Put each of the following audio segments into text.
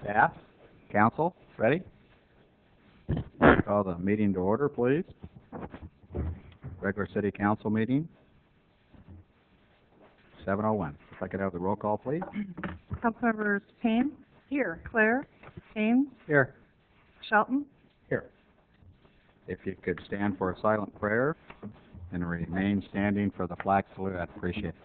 Staff, council, ready? Call the meeting to order, please. Regular city council meeting, 7:01. If I could have the roll call, please. Councilmembers Payne? Here. Claire? Haynes? Here. Shelton? Here. If you could stand for a silent prayer and remain standing for the flag salute, I'd appreciate it.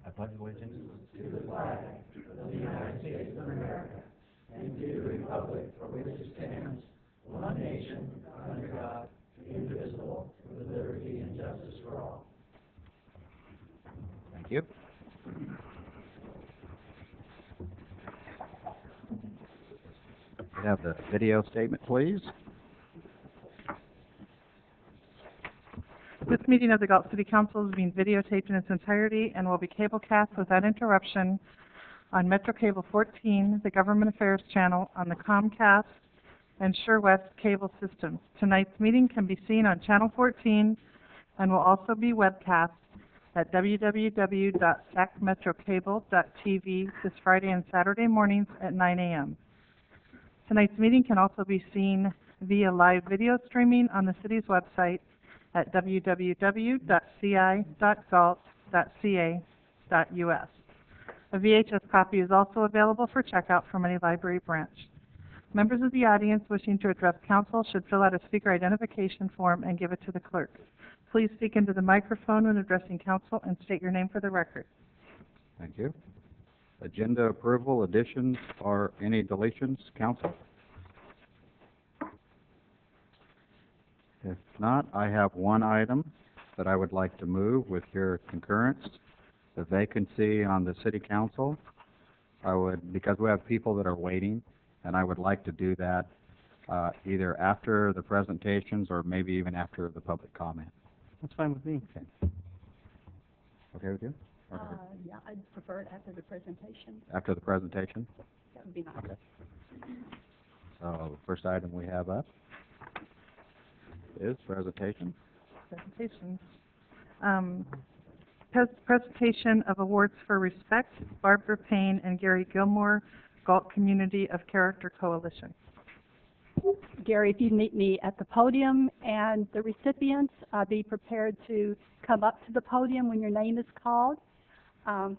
I pledge allegiance to the flag of the United States of America and to the republic for which it stands, one nation, under God, indivisible, with liberty and justice for all. Thank you. Could I have the video statement, please? This meeting of the Galt City Council is being videotaped in its entirety and will be cablecast without interruption on Metro Cable 14, the Government Affairs channel, on the Comcast and SureWest cable systems. Tonight's meeting can be seen on Channel 14 and will also be webcast at www.sacmetrocable.tv this Friday and Saturday mornings at 9 a.m. Tonight's meeting can also be seen via live video streaming on the city's website at www.ci.galt.ca.us. A VHS copy is also available for checkout from any library branch. Members of the audience wishing to address council should fill out a speaker identification form and give it to the clerk. Please speak into the microphone when addressing council and state your name for the record. Thank you. Agenda approval, additions, or any deletions, council? If not, I have one item that I would like to move with your concurrence. The vacancy on the city council. Because we have people that are waiting, and I would like to do that either after the presentations or maybe even after the public comment. That's fine with me. Okay. Okay with you? Yeah, I'd prefer it after the presentation. After the presentation? That would be nice. Okay. So the first item we have up is presentation. Presentations. Presentation of awards for respect, Barbara Payne and Gary Gilmore, Galt Community of Character Coalition. Gary, if you meet me at the podium, and the recipients, be prepared to come up to the podium when your name is called. Okay.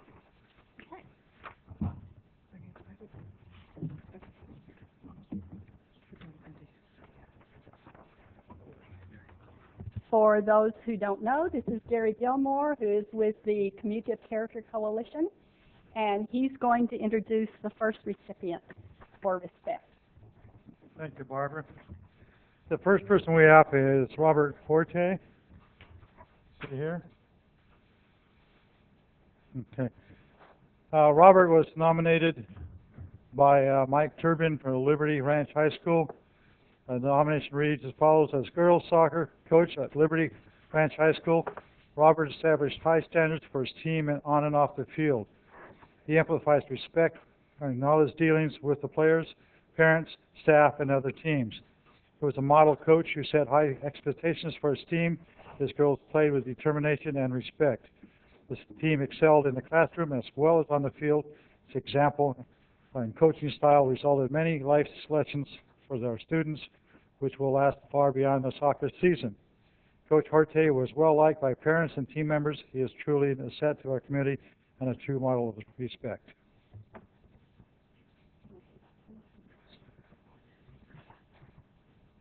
For those who don't know, this is Gary Gilmore, who is with the Community of Character Coalition, and he's going to introduce the first recipient for respect. Thank you, Barbara. The first person we have is Robert Forte. See here? Okay. Robert was nominated by Mike Turbin for Liberty Ranch High School. The nomination reads as follows: as girls soccer coach at Liberty Ranch High School, Robert established high standards for his team and on and off the field. He amplifies respect in all his dealings with the players, parents, staff, and other teams. He was a model coach who set high expectations for his team. His girls played with determination and respect. This team excelled in the classroom as well as on the field. His example and coaching style resulted in many life lessons for our students, which will last far beyond the soccer season. Coach Horte was well liked by parents and team members. He is truly an asset to our community and a true model of respect.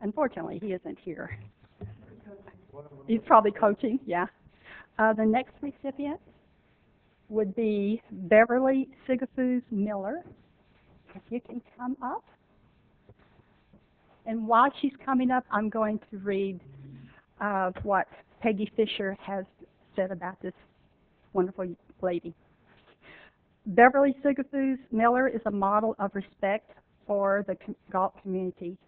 Unfortunately, he isn't here. He's probably coaching, yeah. The next recipient would be Beverly Sigafus Miller. If you can come up. And while she's coming up, I'm going to read what Peggy Fisher has said about this wonderful lady. Beverly Sigafus Miller is a model of respect for the Galt community.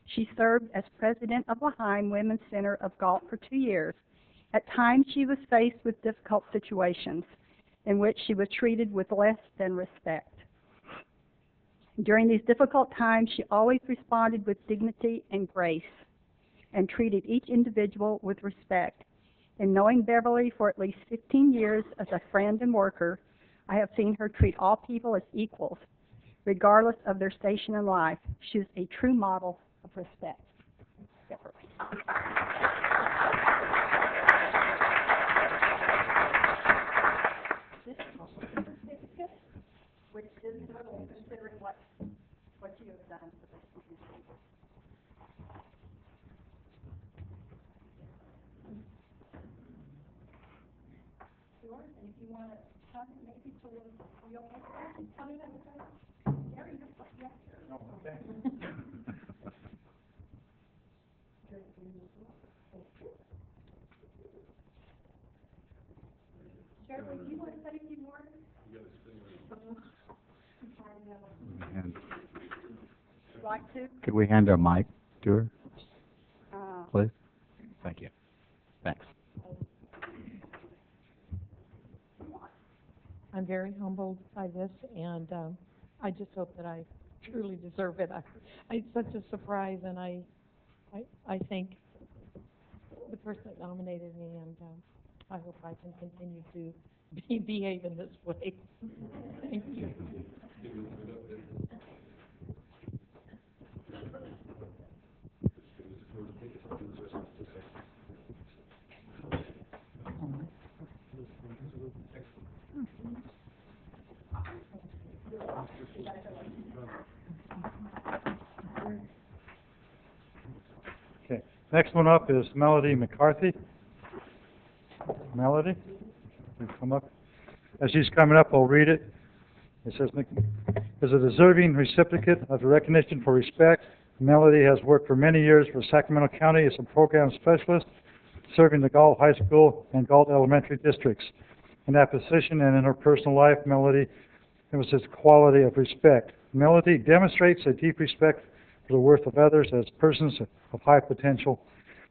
She served as president of Laheim Women's Center of Galt for 2 years. At times, she was faced with difficult situations in which she was treated with less than respect. During these difficult times, she always responded with dignity and grace and treated each individual with respect. In knowing Beverly for at least 15 years as a friend and worker, I have seen her treat all people as equals, regardless of their station in life. She is a true model of respect. Beverly. This certificate, which is little considering what you have done for this community. Sure, and if you want to come, maybe to the, are you okay with that? Tell me that, okay? Gary, you're fine, yeah. Okay. Shirley, do you want to say a few words? And Would like to? could we hand a mic to her, Uh, please? Thank you. Thanks. I'm very humbled by this, and I just hope that I truly deserve it. It's such a surprise, and I thank the person that nominated me, and I hope I can continue to behave in this way. Thank you. Okay. Next one up is Melody McCarthy. Melody, please come up. As she's coming up, I'll read it. It says, as a deserving recipient of the recognition for respect, Melody has worked for many years for Sacramento County as a program specialist, serving the Galt High School and Galt Elementary districts. In that position and in her personal life, Melody emphasizes quality of respect. Melody demonstrates a deep respect for the worth of others as persons of high potential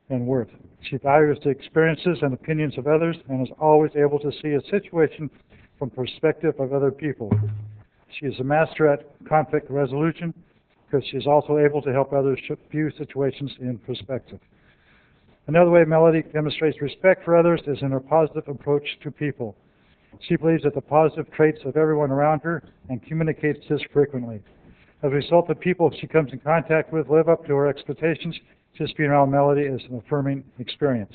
and worth. She values the experiences and opinions of others and is always able to see a situation from the perspective of other people. She is a master at conflict resolution because she is also able to help others view situations in perspective. Another way Melody demonstrates respect for others is in her positive approach to people. She believes that the positive traits of everyone around her and communicates this frequently. As a result, the people she comes in contact with live up to her expectations. Just being around Melody is an affirming experience.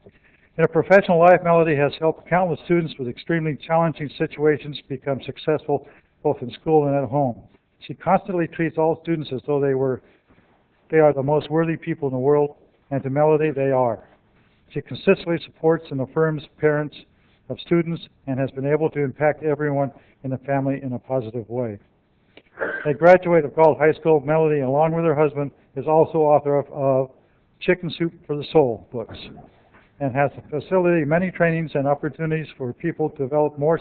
In her professional life, Melody has helped countless students with extremely challenging situations become successful both in school and at home. She constantly treats all students as though they are the most worthy people in the world, and to Melody, they are. She consistently supports and affirms parents of students and has been able to impact everyone in the family in a positive way. A graduate of Galt High School, Melody, along with her husband, is also author of Chicken Soup for the Soul books and has facilitated many trainings and opportunities for people to develop more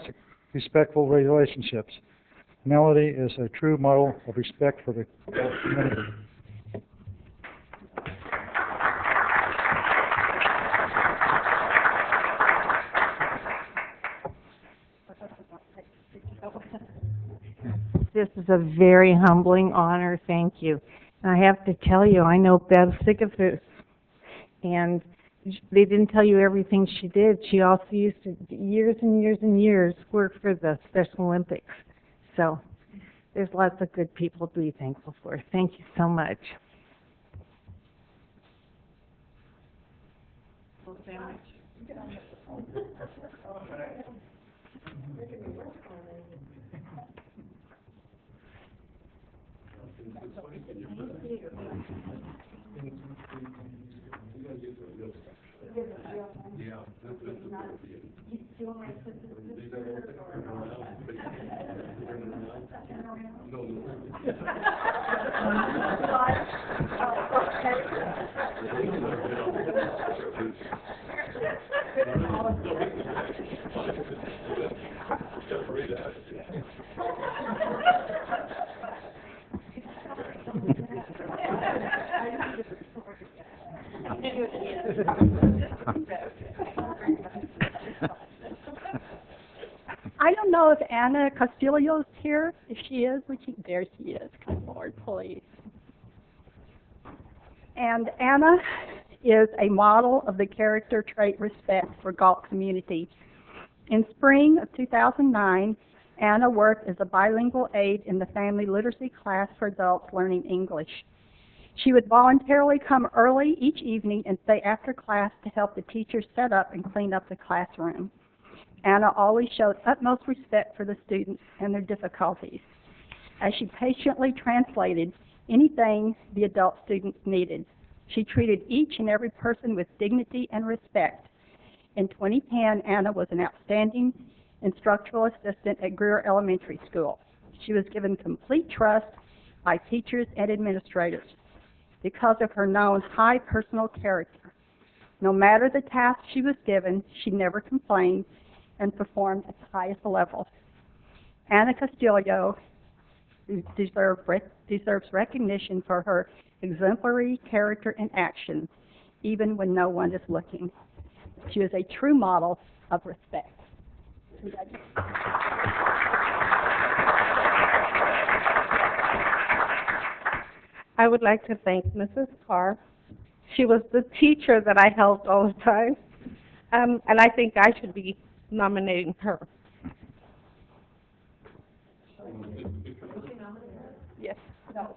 respectful relationships. Melody is a true model of respect for the community. This is a very humbling honor, thank you. And I have to tell you, I know Bev Sigafus, and they didn't tell you everything she did. She also used to, years and years and years, work for the Special Olympics. So there's lots of good people to be thankful for. Thank you so much. I don't know if Anna Castillo's here. If she is, there she is. Come forward, please. And Anna is a model of the character trait respect for Galt community. In spring of 2009, Anna worked as a bilingual aide in the family literacy class for adults learning English. She would voluntarily come early each evening and stay after class to help the teachers set up and clean up the classroom. Anna always showed utmost respect for the students and their difficulties, as she patiently translated anything the adult students needed. She treated each and every person with dignity and respect. In 2010, Anna was an outstanding instructional assistant at Greer Elementary School. She was given complete trust by teachers and administrators because of her known high personal character. No matter the task she was given, she never complained and performed at the highest level. Anna Castillo deserves recognition for her exemplary character and actions, even when no one is looking. She is a true model of respect. I would like to thank Mrs. Carr. She was the teacher that I helped all the time, and I think I should be nominating her. Yes. No,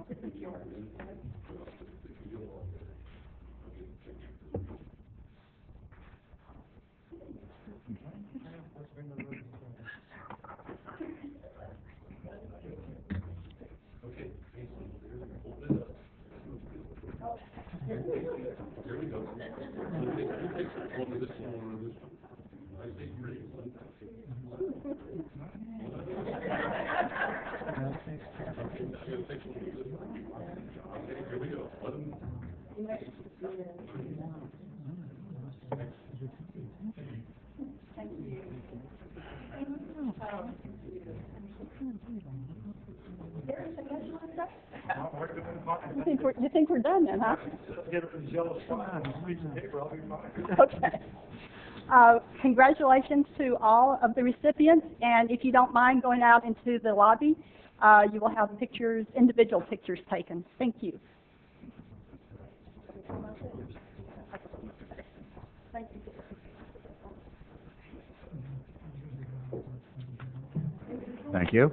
this is yours. You think we're done then, huh? Okay. Congratulations to all of the recipients, and if you don't mind going out into the lobby, you will have pictures, individual pictures taken. Thank you. Thank you. Thank you.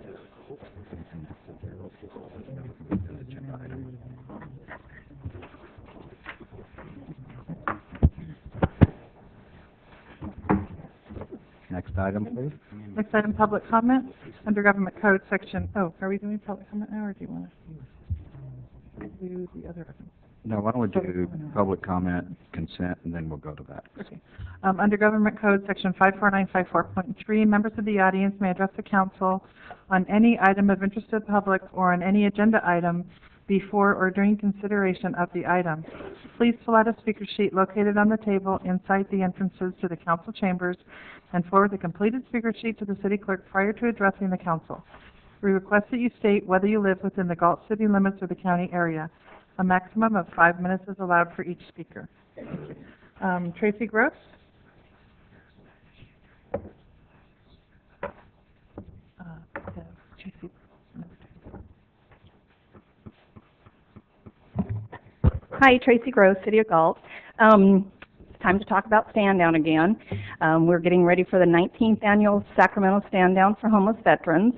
Next item, please. Next item, public comment. Under Government Code Section, are we doing public comment now, or do you want to do the other item? No, why don't we do public comment, consent, and then we'll go to that. Okay. Under Government Code Section 54954.3, members of the audience may address the council on any item of interest to the public or on any agenda item before or during consideration of the item. Please fill out a speaker sheet located on the table inside the entrances to the council chambers and forward the completed speaker sheet to the city clerk prior to addressing the council. We request that you state whether you live within the Galt city limits or the county area. A maximum of 5 minutes is allowed for each speaker. Tracy Gross? Hi, Tracy Gross, City of Galt. It's time to talk about Stand Down again. We're getting ready for the 19th annual Sacramento Stand Down for Homeless Veterans.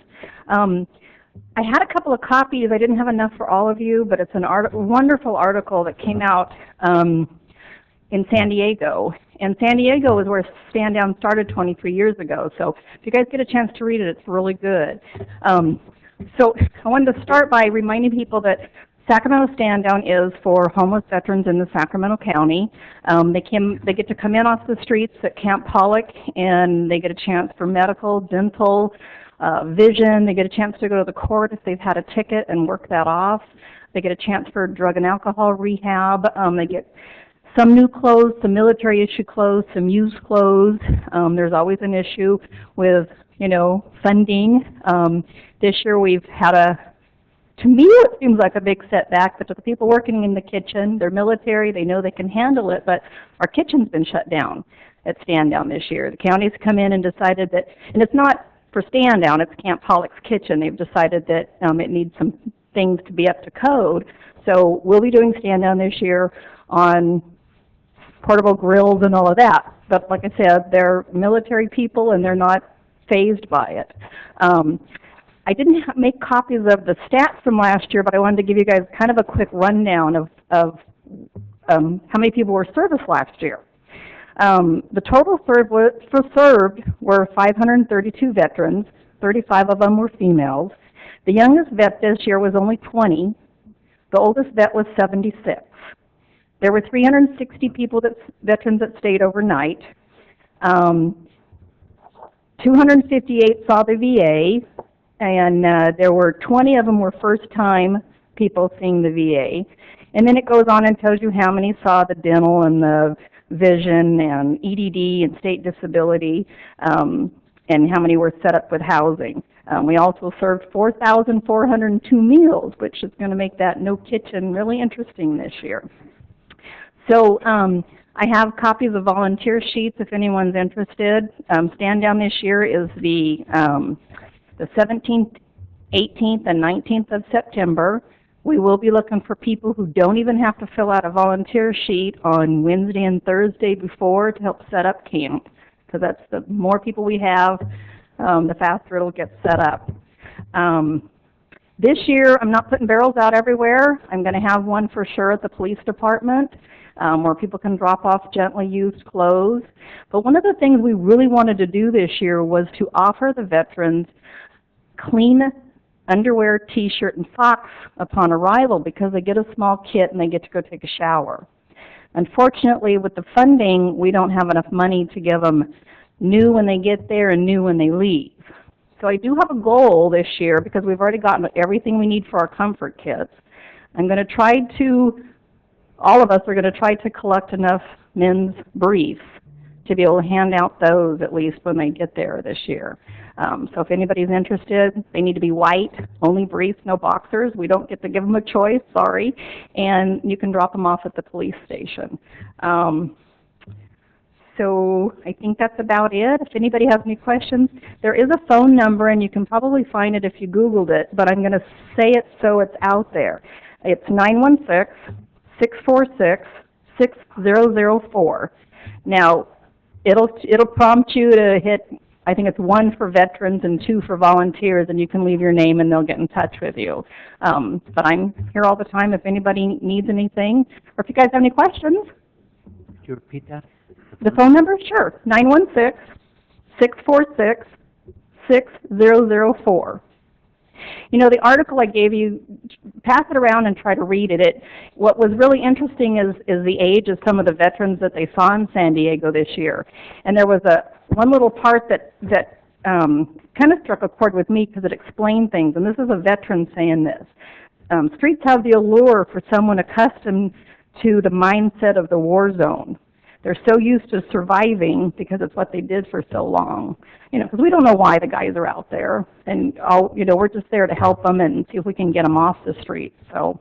I had a couple of copies. I didn't have enough for all of you, but it's a wonderful article that came out in San Diego. And San Diego is where Stand Down started 23 years ago. So if you guys get a chance to read it, it's really good. So I wanted to start by reminding people that Sacramento Stand Down is for homeless veterans in the Sacramento County. They get to come in off the streets at Camp Pollock, and they get a chance for medical, dental, vision. They get a chance to go to the court if they've had a ticket and work that off. They get a chance for drug and alcohol rehab. They get some new clothes, some military issue clothes, some used clothes. There's always an issue with, funding. This year we've had to me it seems like a big setback, but to the people working in the kitchen, they're military, they know they can handle it, but our kitchen's been shut down. at Stand Down this year. The county's come in and decided that, and it's not for Stand Down, it's Camp Pollock's Kitchen. They've decided that it needs some things to be up to code. So we'll be doing Stand Down this year on portable grills and all of that. But like I said, they're military people and they're not fazed by it. I didn't make copies of the stats from last year, but I wanted to give you guys kind of a quick rundown of how many people were serviced last year. The total served were 532 veterans. 35 of them were females. The youngest vet this year was only 20. The oldest vet was 76. There were 360 veterans that stayed overnight. 258 saw the VA, and there were 20 of them were first-time people seeing the VA. And then it goes on and tells you how many saw the dental and the vision and EDD and state disability, and how many were set up with housing. We also served 4,402 meals, which is going to make that no kitchen really interesting this year. So I have copies of volunteer sheets if anyone's interested. Stand Down this year is the 17th, 18th, and 19th of September. We will be looking for people who don't even have to fill out a volunteer sheet on Wednesday and Thursday before to help set up camp. Because that's the more people we have, the faster it'll get set up. This year, I'm not putting barrels out everywhere. I'm going to have one for sure at the police department, where people can drop off gently used clothes. But one of the things we really wanted to do this year was to offer the veterans clean underwear, t-shirt, and socks upon arrival, because they get a small kit and they get to go take a shower. Unfortunately, with the funding, we don't have enough money to give them new when they get there and new when they leave. So I do have a goal this year, because we've already gotten everything we need for our comfort kits. I'm going to try to, all of us are going to try to collect enough men's briefs to be able to hand out those at least when they get there this year. So if anybody's interested, they need to be white, only briefs, no boxers. We don't get to give them a choice, sorry. And you can drop them off at the police station. So I think that's about it. If anybody has any questions, there is a phone number, and you can probably find it if you Googled it, but I'm going to say it so it's out there. It's 916-646-6004. Now, it'll prompt you to hit, I think it's 1 for veterans and 2 for volunteers, and you can leave your name and they'll get in touch with you. But I'm here all the time if anybody needs anything, or if you guys have any questions. Could you repeat that? The phone number? Sure. 916-646-6004. You know, the article I gave you, pass it around and try to read it. What was really interesting is the age of some of the veterans that they saw in San Diego this year. And there was one little part that kind of struck a chord with me, because it explained things. And this is a veteran saying this. Streets have the allure for someone accustomed to the mindset of the war zone. They're so used to surviving because it's what they did for so long. You know, because we don't know why the guys are out there. And, we're just there to help them and see if we can get them off the street. So,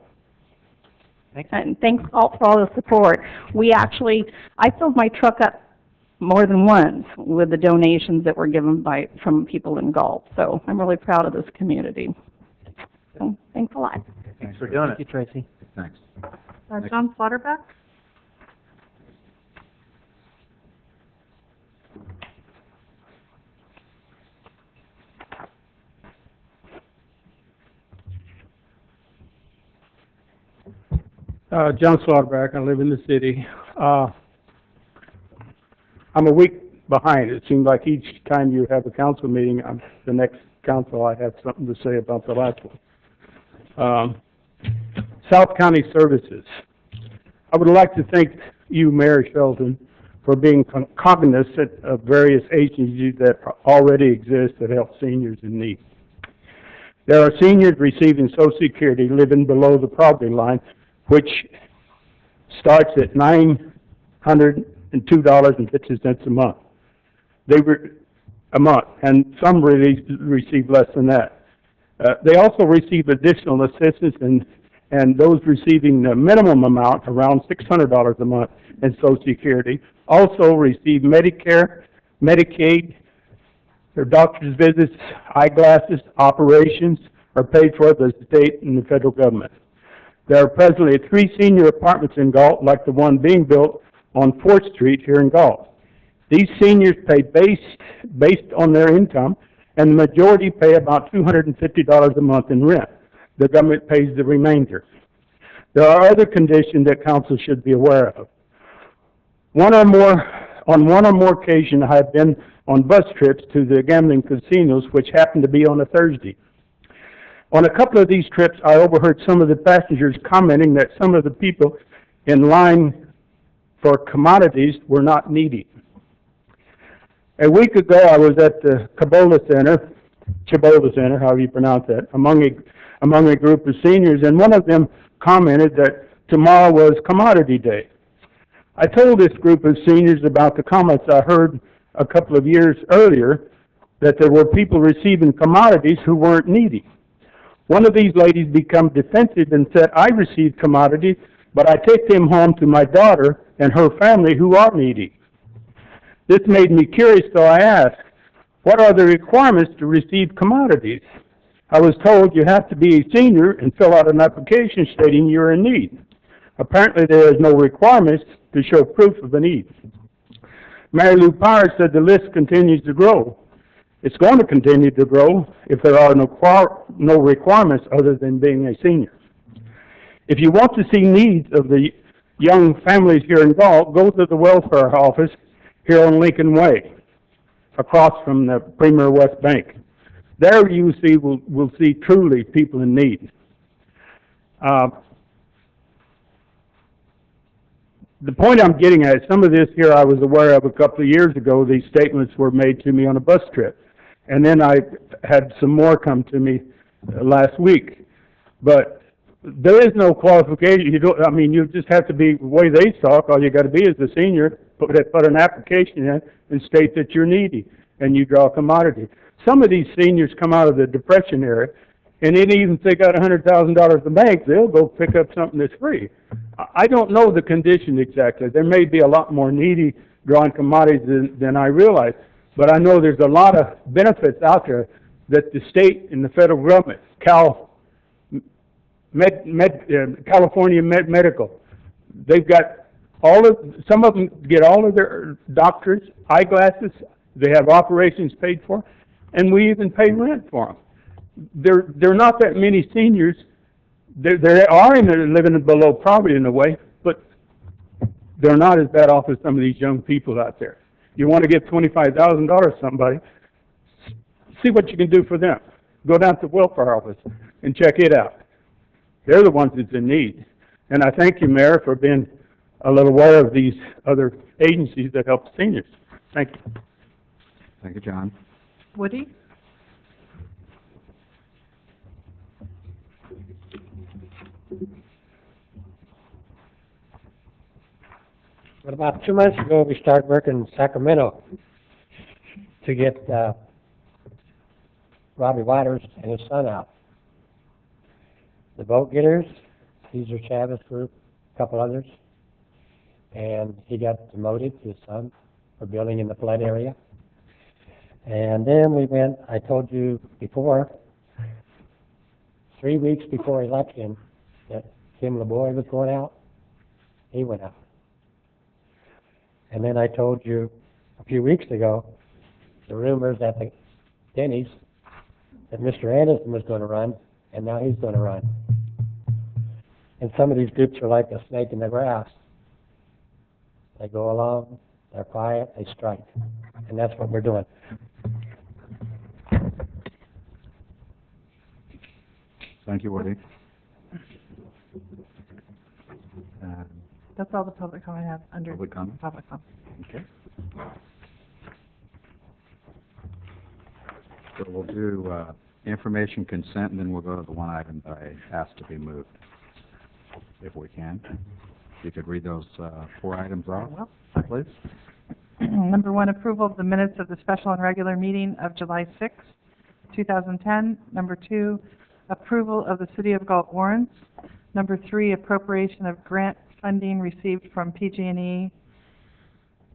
and thanks all for all the support. I filled my truck up more than once with the donations that were given from people in Galt. So I'm really proud of this community. So thanks a lot. Thanks for doing it. Thank you, Tracy. Thanks. John Slaughterback? John Slaughterback. I live in the city. I'm a week behind. It seems like each time you have a council meeting, the next council, I have something to say about the last one. South County Services. I would like to thank you, Mayor Shelton, for being cognizant of various agencies that already exist that help seniors in need. There are seniors receiving Social Security living below the poverty line, which starts at $902.50 a month. And some really receive less than that. They also receive additional assistance and and those receiving the minimum amount, around $600 a month in Social Security, also receive Medicare, Medicaid, their doctor's visits, eyeglasses, operations are paid for by the state and the federal government. There are presently 3 senior apartments in Galt, like the one being built on 4th Street here in Galt. These seniors pay based on their income, and the majority pay about $250 a month in rent. The government pays the remainder. There are other conditions that council should be aware of. On one or more occasions, I have been on bus trips to the gambling casinos, which happened to be on a Thursday. On a couple of these trips, I overheard some of the passengers commenting that some of the people in line for commodities were not needy. A week ago, I was at the Cibola Center, however you pronounce that, among a group of seniors, and one of them commented that tomorrow was Commodity Day. I told this group of seniors about the comments I heard a couple of years earlier, that there were people receiving commodities who weren't needy. One of these ladies became defensive and said, I receive commodities, but I take them home to my daughter and her family who are needy. This made me curious, so I asked, what are the requirements to receive commodities? I was told you have to be a senior and fill out an application stating you're in need. Apparently there is no requirements to show proof of a need. Mary Lou Powers said the list continues to grow. It's going to continue to grow if there are no requirements other than being a senior. If you want to see needs of the young families here in Galt, go to the welfare office here on Lincoln Way, across from the Premier West Bank. There you will see truly people in need. The point I'm getting at, some of this here I was aware of a couple of years ago. These statements were made to me on a bus trip. And then I had some more come to me last week. But there is no qualification. You just have to be the way they talk. All you got to be is a senior, put an application in and state that you're needy and you draw a commodity. Some of these seniors come out of the Depression era, and then even if they got $100,000 in the bank, they'll go pick up something that's free. I don't know the condition exactly. There may be a lot more needy drawing commodities than I realize, but I know there's a lot of benefits out there that the state and the federal government, California Medical, they've got some of them get all of their doctors, eyeglasses, they have operations paid for, and we even pay rent for them. There are not that many seniors. There are living below poverty in a way, but they're not as bad off as some of these young people out there. You want to give $25,000 to somebody, see what you can do for them. Go down to the welfare office and check it out. They're the ones that's in need. And I thank you, Mayor, for being a little aware of these other agencies that help seniors. Thank you. Thank you, John. Woody? But about 2 months ago, we started working in Sacramento to get Robbie Waters and his son out. The boat getters, Cesar Chavez group, a couple others, and he got demoted to his son for building in the flood area. And then we went, I told you before, 3 weeks before election, that Kim LeBoy was going out. He went out. And then I told you a few weeks ago, the rumors at the Denny's that Mr. Anderson was going to run, and now he's going to run. And some of these groups are like a snake in the grass. They go along, they're quiet, they strike. And that's what we're doing. Thank you, Woody. That's all the public comment I have under Public comment? public comment. Okay. So we'll do information consent, and then we'll go to the one item that I asked to be moved, if we can. If you could read those 4 items off, please. Number 1, approval of the minutes of the special and regular meeting of July 6, 2010. Number 2, approval of the City of Galt warrants. Number 3, appropriation of grant funding received from PG&E.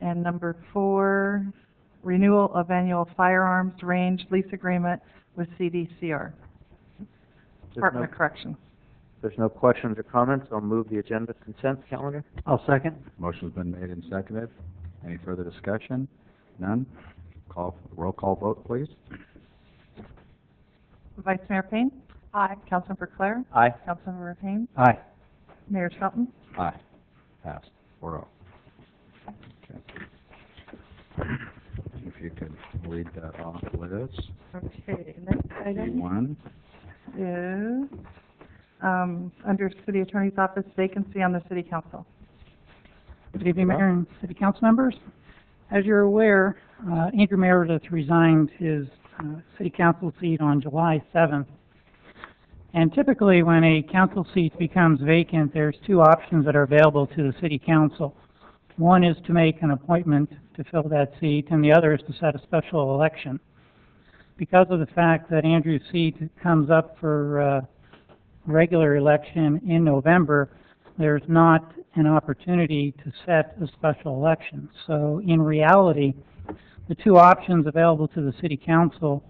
And number 4, renewal of annual firearms range lease agreement with CDCR, Department of Corrections. There's no questions or comments. I'll move the agenda consent calendar. I'll second. Motion's been made and seconded. Any further discussion? None? Roll call vote, please. Vice Mayor Payne? Aye. Councilmember Clare? Aye. Councilmember Haynes? Aye. Mayor Shelton? Aye. Passed. 4-0. Okay. If you could read that off, Liz. Okay, next item One. is, under City Attorney's Office, vacancy on the City Council. Good evening, Mayor and City Council members. As you're aware, Andrew Meredith resigned his City Council seat on July 7th. And typically, when a council seat becomes vacant, there's 2 options that are available to the City Council. One is to make an appointment to fill that seat, and the other is to set a special election. Because of the fact that Andrew's seat comes up for regular election in November, there's not an opportunity to set a special election. So in reality, the 2 options available to the City Council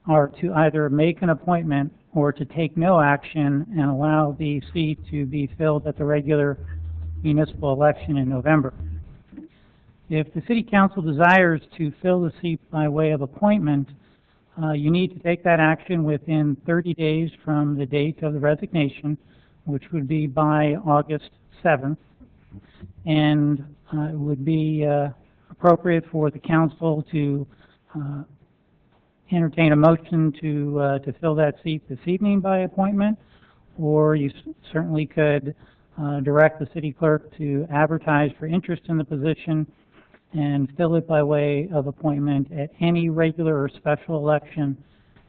are to either make an appointment or to take no action and allow the seat to be filled at the regular municipal election in November. If the City Council desires to fill the seat by way of appointment, you need to take that action within 30 days from the date of the resignation, which would be by August 7th. And it would be appropriate for the council to entertain a motion to fill that seat this evening by appointment, or you certainly could direct the city clerk to advertise for interest in the position and fill it by way of appointment at any regular or special election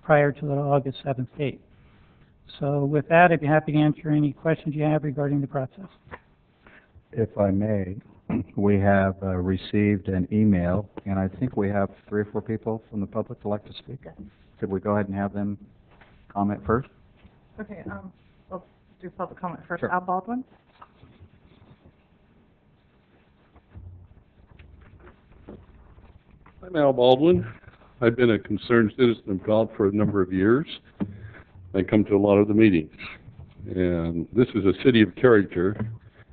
prior to the August 7th date. So with that, I'd be happy to answer any questions you have regarding the process. If I may, we have received an email, and I think we have 3 or 4 people from the public who'd like to speak. Could we go ahead and have them comment first? Okay, we'll do public comment first. Sure. Al Baldwin? I'm Al Baldwin. I've been a concerned citizen of Galt for a number of years. I come to a lot of the meetings. And this is a city of character,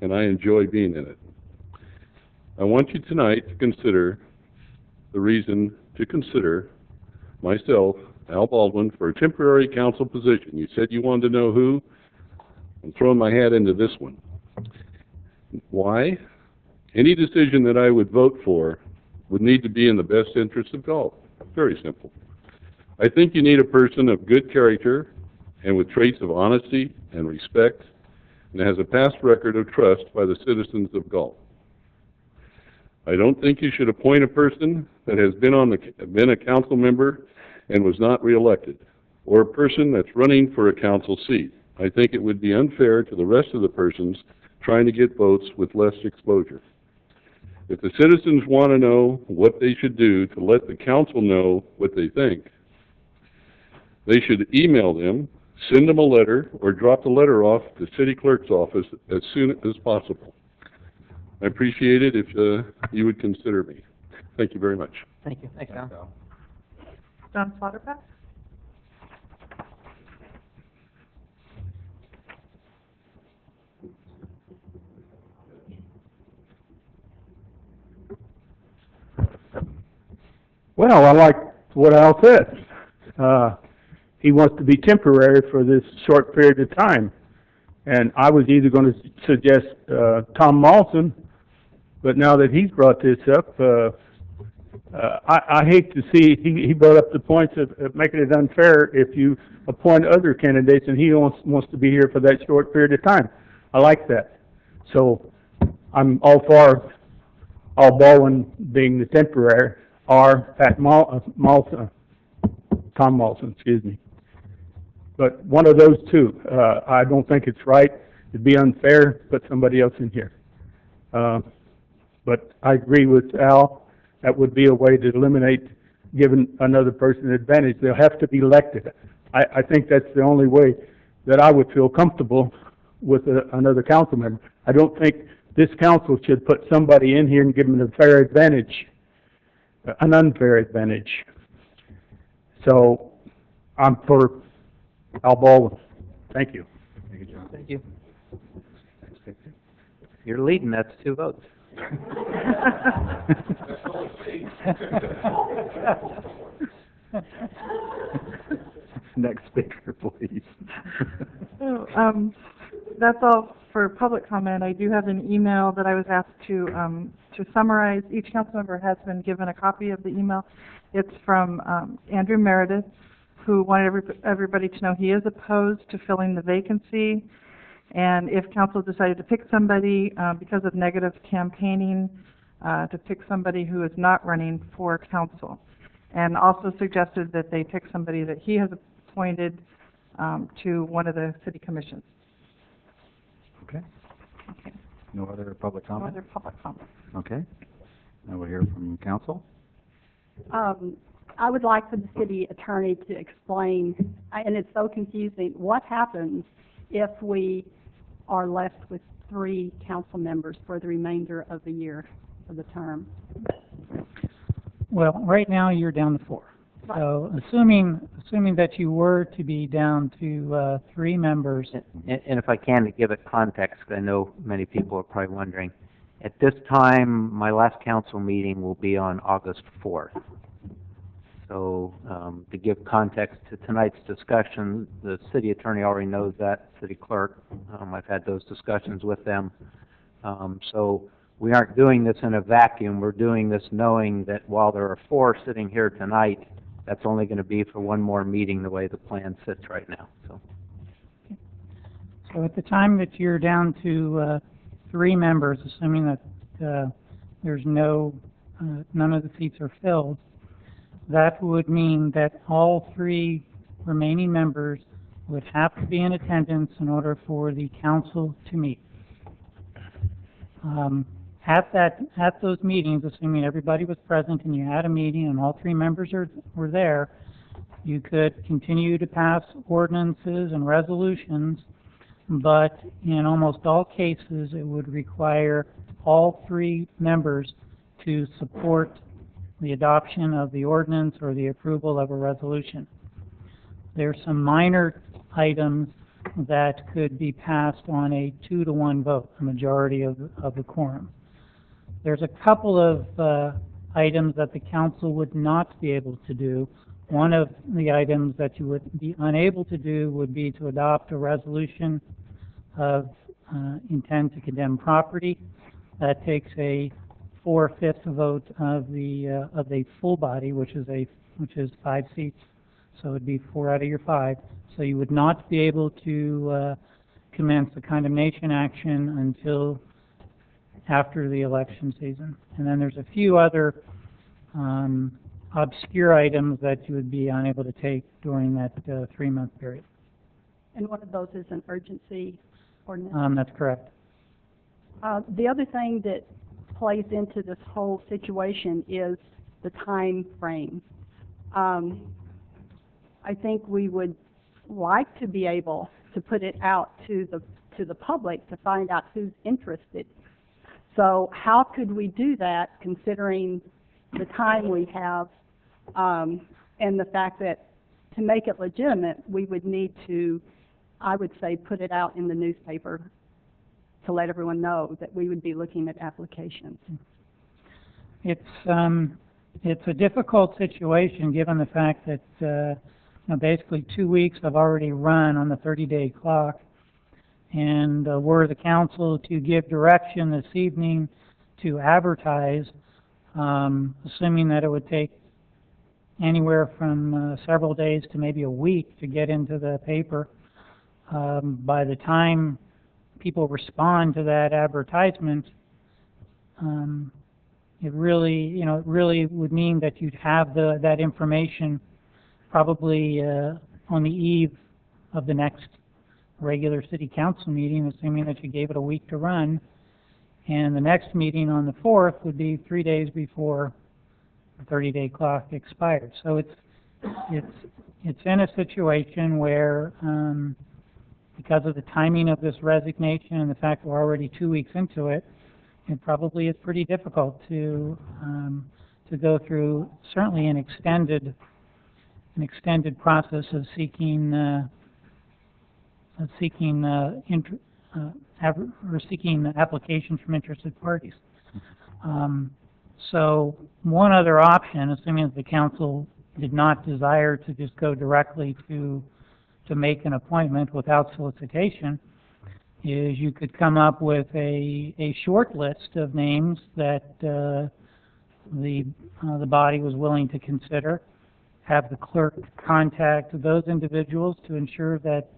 and I enjoy being in it. I want you tonight to consider the reason to consider myself, Al Baldwin, for a temporary council position. You said you wanted to know who. I'm throwing my hat into this one. Why? Any decision that I would vote for would need to be in the best interest of Galt. Very simple. I think you need a person of good character and with traits of honesty and respect, and has a past record of trust by the citizens of Galt. I don't think you should appoint a person that has been a council member and was not reelected, or a person that's running for a council seat. I think it would be unfair to the rest of the persons trying to get votes with less exposure. If the citizens want to know what they should do to let the council know what they think, they should email them, send them a letter, or drop the letter off at the city clerk's office as soon as possible. I appreciate it if you would consider me. Thank you very much. Thank you. Thanks, Al. John Slaughterpath? Well, I like what Al said. He wants to be temporary for this short period of time. And I was either going to suggest Tom Mawson, but now that he's brought this up, I hate to see, he brought up the points of making it unfair if you appoint other candidates and he wants to be here for that short period of time. I like that. So I'm all for Al Baldwin being the temporary, or Tom Mawson, excuse me. But one of those 2, I don't think it's right. It'd be unfair to put somebody else in here. But I agree with Al. That would be a way to eliminate giving another person an advantage. They'll have to be elected. I think that's the only way that I would feel comfortable with another council member. I don't think this council should put somebody in here and give them an unfair advantage. So, I'm for Al Baldwin. Thank you. Thank you, John. Thank you. You're leading, that's 2 votes. Next speaker, please. So, that's all for public comment. I do have an email that I was asked to summarize. Each council member has been given a copy of the email. It's from Andrew Meredith, who wanted everybody to know he is opposed to filling the vacancy, and if council decided to pick somebody because of negative campaigning, to pick somebody who is not running for council, and also suggested that they pick somebody that he has appointed to one of the city commissions. Okay. Okay. No other public No comment? other public comment. Okay. Now we'll hear from council. I would like for the city attorney to explain, and it's so confusing, what happens if we are left with 3 council members for the remainder of the year of the term? Well, right now you're down to 4. So assuming that you were to be down to 3 members. And if I can, to give it context, 'cause I know many people are probably wondering, at this time, my last council meeting will be on August 4th. So to give context to tonight's discussion, the city attorney already knows that, city clerk. I've had those discussions with them. So we aren't doing this in a vacuum. We're doing this knowing that while there are 4 sitting here tonight, that's only going to be for one more meeting the way the plan sits right now. So at the time that you're down to 3 members, assuming that there's none of the seats are filled, that would mean that all 3 remaining members would have to be in attendance in order for the council to meet. At those meetings, assuming everybody was present and you had a meeting and all 3 members were there, you could continue to pass ordinances and resolutions, but in almost all cases, it would require all 3 members to support the adoption of the ordinance or the approval of a resolution. There are some minor items that could be passed on a 2-to-1 vote, a majority of the quorum. There's a couple of items that the council would not be able to do. One of the items that you would be unable to do would be to adopt a resolution of intent to condemn property. That takes a 4/5 vote of the full body, which is 5 seats. So it'd be 4 out of your 5. So you would not be able to commence the condemnation action until after the election season. And then there's a few other obscure items that you would be unable to take during that 3-month period. And one of those is an urgency ordinance? That's correct. The other thing that plays into this whole situation is the time frame. I think we would like to be able to put it out to the public to find out who's interested. So how could we do that considering the time we have and the fact that to make it legitimate, we would need to, I would say, put it out in the newspaper to let everyone know that we would be looking at applications. It's a difficult situation given the fact that basically 2 weeks have already run on the 30-day clock, and were the council to give direction this evening to advertise, assuming that it would take anywhere from several days to maybe a week to get into the paper, by the time people respond to that advertisement, it really would mean that you'd have that information probably on the eve of the next regular city council meeting, assuming that you gave it a week to run, and the next meeting on the 4th would be 3 days before the 30-day clock expires. So it's in a situation where because of the timing of this resignation and the fact we're already 2 weeks into it, it probably is pretty difficult to go through certainly an extended process of seeking applications from interested parties. So one other option, assuming that the council did not desire to just go directly to make an appointment without solicitation, is you could come up with a short list of names that the body was willing to consider, have the clerk contact those individuals to ensure that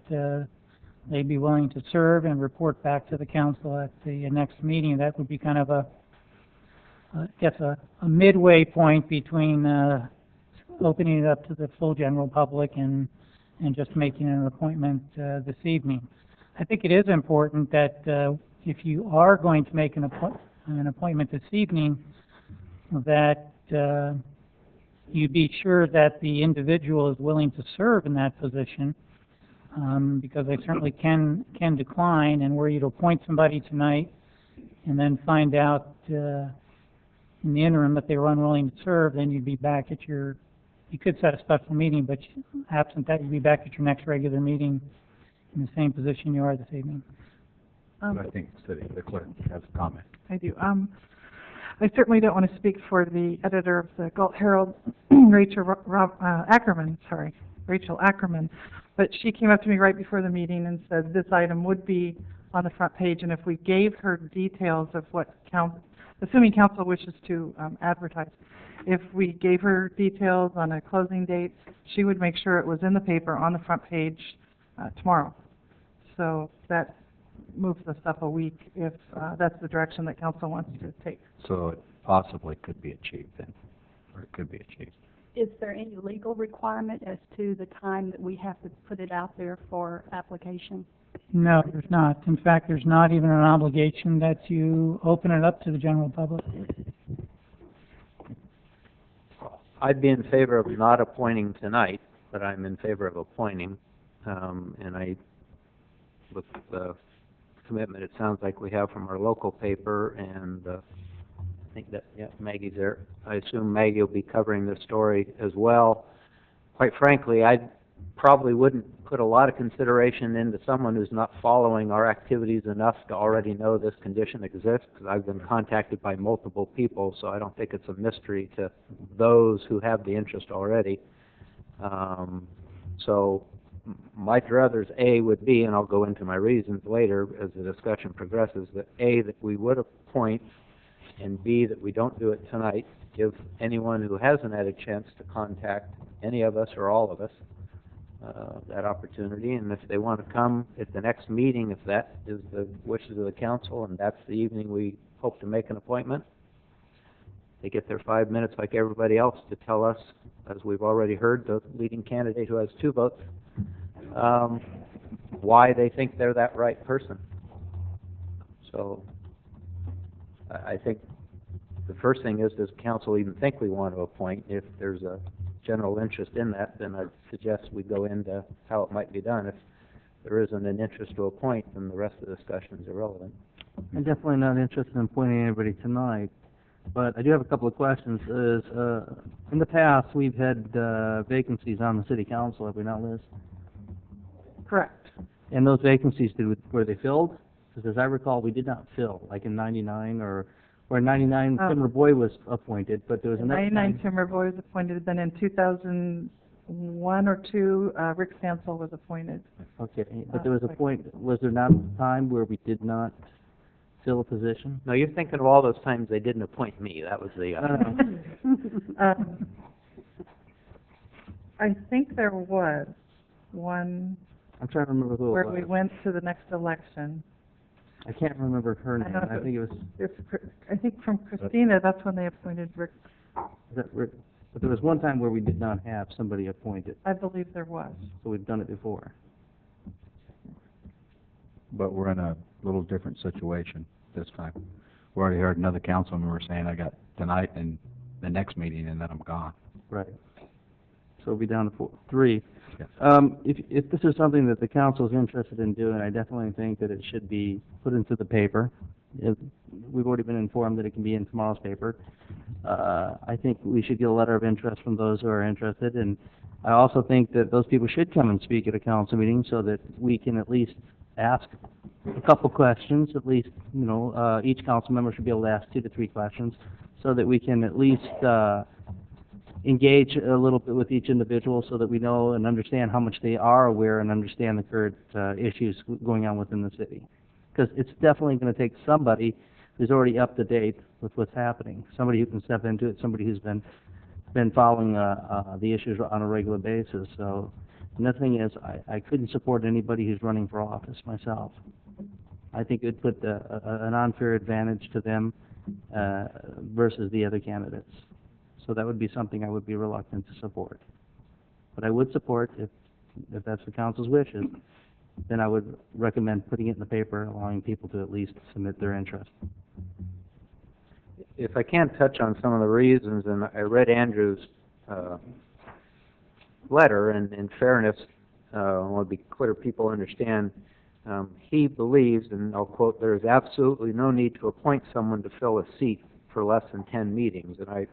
they'd be willing to serve and report back to the council at the next meeting. That would be kind of a midway point between opening it up to the full general public and just making an appointment this evening. I think it is important that if you are going to make an appointment this evening, that you be sure that the individual is willing to serve in that position, because they certainly can decline, and were you to appoint somebody tonight and then find out in the interim that they were unwilling to serve, then you'd be back at you could set a special meeting, but absent that, you'd be back at your next regular meeting in the same position you are this evening. I think the clerk has a comment. I do. I certainly don't want to speak for the editor of the Galt Herald, Rachel Ackerman, but she came up to me right before the meeting and said this item would be on the front page, and if we gave her details of what assuming council wishes to advertise, if we gave her details on a closing date, she would make sure it was in the paper on the front page tomorrow. So that moves us up a week if that's the direction that council wants to take. So it possibly could be achieved then, or it could be achieved. Is there any legal requirement as to the time that we have to put it out there for application? No, there's not. In fact, there's not even an obligation that you open it up to the general public. I'd be in favor of not appointing tonight, but I'm in favor of appointing. And with the commitment it sounds like we have from our local paper, and I think that, yeah, Maggie's there. I assume Maggie will be covering this story as well. Quite frankly, I probably wouldn't put a lot of consideration into someone who's not following our activities enough to already know this condition exists, because I've been contacted by multiple people, so I don't think it's a mystery to those who have the interest already. So my druthers, A, would be, and I'll go into my reasons later as the discussion progresses, that A, that we would appoint, and B, that we don't do it tonight, give anyone who hasn't had a chance to contact any of us or all of us that opportunity, and if they want to come at the next meeting, if that is the wishes of the council, and that's the evening we hope to make an appointment, they get their 5 minutes like everybody else to tell us, as we've already heard, the leading candidate who has 2 votes, why they think they're that right person. So I think the first thing is, does council even think we want to appoint? If there's a general interest in that, then I'd suggest we go into how it might be done. If there isn't an interest to appoint, then the rest of the discussion is irrelevant. I'm definitely not interested in appointing anybody tonight, but I do have a couple of questions. In the past, we've had vacancies on the city council, have we not, Liz? Correct. And those vacancies, were they filled? Because as I recall, we did not fill, like in '99 or in '99, Timber Boy was appointed, but there was another In '99, Timber Boy was appointed. Then in 2001 or 2, Rick Stansel was appointed. Okay, but there was a point, was there not a time where we did not fill a position? No, you're thinking of all those times they didn't appoint me. That was the... I think there was one I'm trying to remember who it where was. we went to the next election. I can't remember her name. I think it was... I think from Christina, that's when they appointed Rick. Is that Rick? But there was one time where we did not have somebody appointed, I believe there was. so we've done it before. But we're in a little different situation this time. We already heard another council member saying, I got tonight and the next meeting, and then I'm gone. Right. so we'll be down to three. Yes. If this is something that the council is interested in doing, I definitely think that it should be put into the paper. We've already been informed that it can be in tomorrow's paper. I think we should get a letter of interest from those who are interested, and I also think that those people should come and speak at a council meeting so that we can at least ask a couple questions, at least, each council member should be able to ask 2 to 3 questions, so that we can at least, engage a little bit with each individual so that we know and understand how much they are aware and understand the current, issues going on within the city. Because it's definitely going to take somebody who's already up to date with what's happening, somebody who can step into it, somebody who's been following the issues on a regular basis. So, and the thing is, I couldn't support anybody who's running for office myself. I think it would put an unfair advantage to them versus the other candidates. So that would be something I would be reluctant to support. But I would support, if that's the council's wishes, then I would recommend putting it in the paper, allowing people to at least submit their interest. If I can touch on some of the reasons, and I read Andrew's letter, and in fairness, I want to be clear, people understand, he believes, and I'll quote, "There is absolutely no need to appoint someone to fill a seat for less than 10 meetings," and I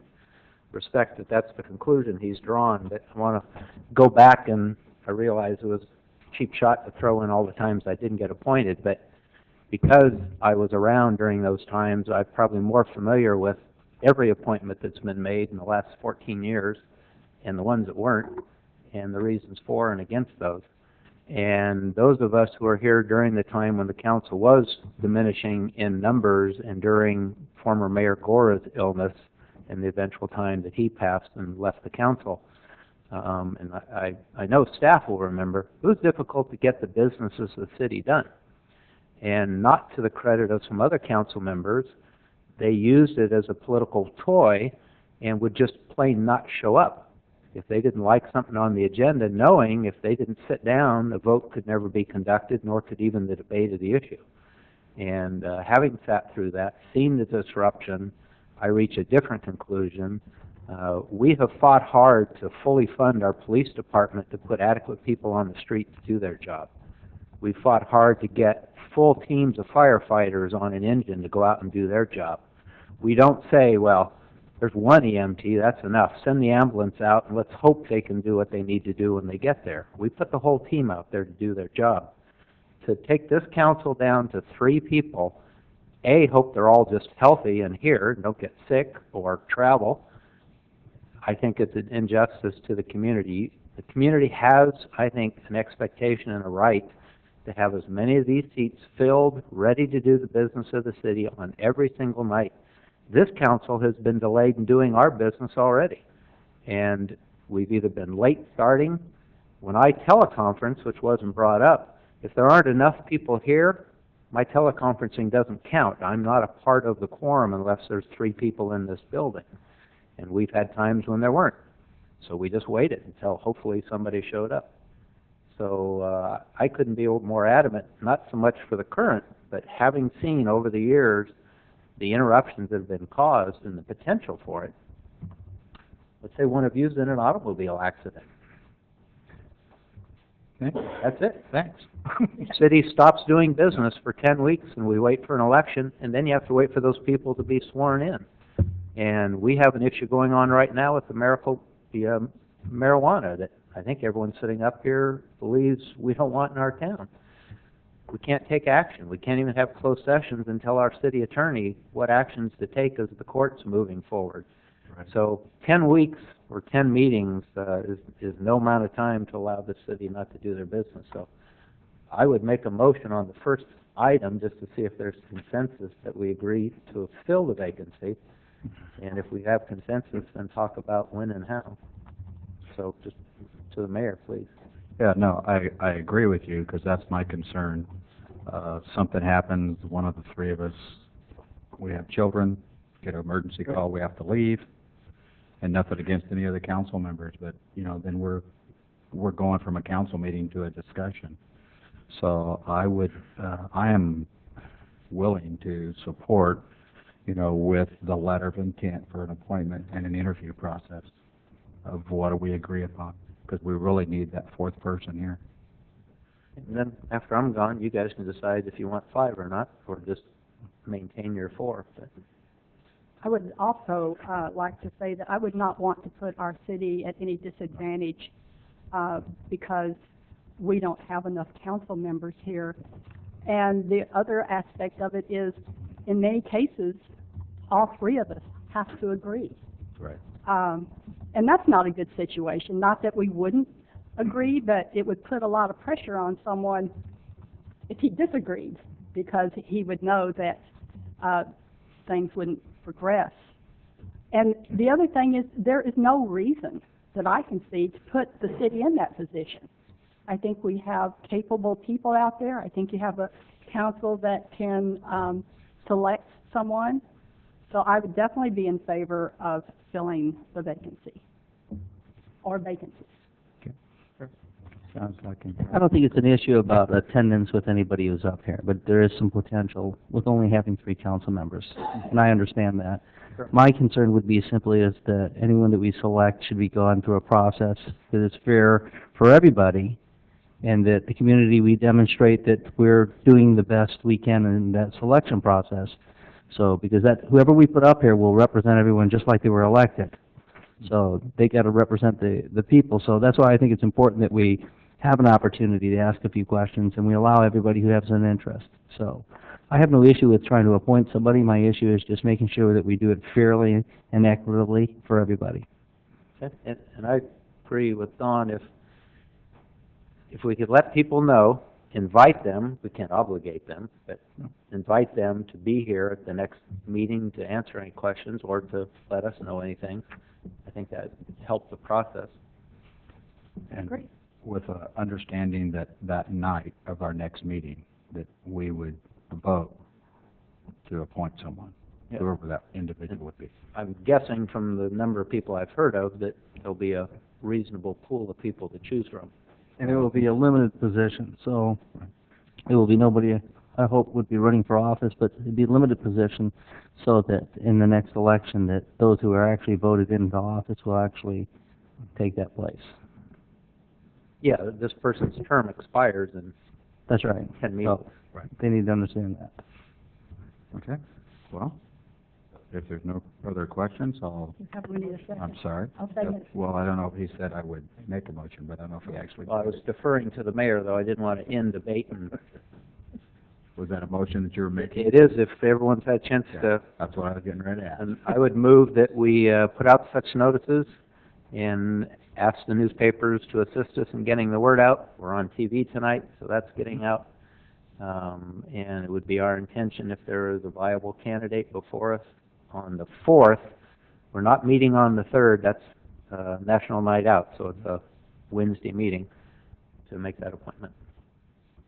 respect that that's the conclusion he's drawn, but I want to go back, and I realize it was a cheap shot to throw in all the times I didn't get appointed, but because I was around during those times, I'm probably more familiar with every appointment that's been made in the last 14 years and the ones that weren't, and the reasons for and against those. And those of us who are here during the time when the council was diminishing in numbers and during former Mayor Gora's illness and the eventual time that he passed and left the council, and I know staff will remember, it was difficult to get the businesses of the city done. And not to the credit of some other council members, they used it as a political toy and would just plain not show up. If they didn't like something on the agenda, knowing if they didn't sit down, the vote could never be conducted, nor could even the debate of the issue. And having sat through that, seen the disruption, I reach a different conclusion. We have fought hard to fully fund our police department to put adequate people on the street to do their job. We fought hard to get full teams of firefighters on an engine to go out and do their job. We don't say, well, there's one EMT, that's enough. Send the ambulance out and let's hope they can do what they need to do when they get there. We put the whole team out there to do their job. To take this council down to 3 people, A, hope they're all just healthy and here, and don't get sick or travel, I think it's an injustice to the community. The community has, I think, an expectation and a right to have as many of these seats filled, ready to do the business of the city on every single night. This council has been delayed in doing our business already. And we've either been late starting. When I teleconference, which wasn't brought up, if there aren't enough people here, my teleconferencing doesn't count. I'm not a part of the quorum unless there's 3 people in this building. And we've had times when there weren't. So we just waited until hopefully somebody showed up. So I couldn't be more adamant, not so much for the current, but having seen over the years the interruptions that have been caused and the potential for it. Let's say one of you's in an automobile accident. Okay. That's it. Thanks. City stops doing business for 10 weeks and we wait for an election, and then you have to wait for those people to be sworn in. And we have an issue going on right now with the marijuana that I think everyone sitting up here believes we don't want in our town. We can't take action. We can't even have closed sessions and tell our city attorney what actions to take as the court's moving forward. Right. So 10 weeks or 10 meetings is no amount of time to allow the city not to do their business. So I would make a motion on the first item just to see if there's consensus that we agree to fill the vacancy. And if we have consensus, then talk about when and how. So just to the mayor, please. Yeah, no, I agree with you because that's my concern. Something happens, one of the 3 of us, we have children, get an emergency call, we have to leave, and nothing against any of the council members, but then we're going from a council meeting to a discussion. So I am willing to support, with the letter of intent for an appointment and an interview process of what do we agree upon. because we really need that fourth person here. And then after I'm gone, you guys can decide if you want 5 or not, or just maintain your 4. But I would also like to say that I would not want to put our city at any disadvantage because we don't have enough council members here. And the other aspect of it is, in many cases, all 3 of us have to agree. Right. And that's not a good situation. Not that we wouldn't agree, but it would put a lot of pressure on someone if he disagreed, because he would know that things wouldn't progress. And the other thing is, there is no reason that I can see to put the city in that position. I think we have capable people out there. I think you have a council that can select someone. So I would definitely be in favor of filling the vacancy or vacancies. Sounds like I don't think it's an issue about attendance with anybody who's up here, but there is some potential with only having 3 council members, and I understand that. Sure. My concern would be simply is that anyone that we select should be gone through a process that is fair for everybody, and that the community, we demonstrate that we're doing the best we can in that selection process. So, because that, whoever we put up here will represent everyone just like they were elected. So, they gotta represent the people, so that's why I think it's important that we have an opportunity to ask a few questions, and we allow everybody who has an interest. So, I have no issue with trying to appoint somebody. My issue is just making sure that we do it fairly and equitably for everybody. and I agree with Don, if we could let people know, invite them, we can't obligate them, but invite them to be here at the next meeting to answer any questions or to let us know anything. I think that helped the process. And Great. with understanding that that night of our next meeting, that we would vote to appoint someone, Yeah. whoever that individual would be. I'm guessing from the number of people I've heard of that there'll be a reasonable pool of people to choose from. And it will be a limited position, so it will be nobody, I hope, would be running for office, but it'd be a limited position so that in the next election that those who are actually voted into office will actually take that place. Yeah, this person's term expires in That's right. 10 meetings. So, they need to understand that. Okay, well, if there's no further questions, We need a second. I'm sorry. I'll second it. Well, I don't know if he said I would make a motion, but I don't know if he actually Well, I was deferring to the mayor, though. I didn't want to end debate. And Was that a motion that you were making? it is if everyone's had a chance Yeah, to. that's what I was getting ready to ask. And I would move that we put out such notices and ask the newspapers to assist us in getting the word out. We're on TV tonight, so that's getting out. And it would be our intention, if there is a viable candidate before us, on the 4th. We're not meeting on the 3rd. That's National Night Out, so it's a Wednesday meeting to make that appointment.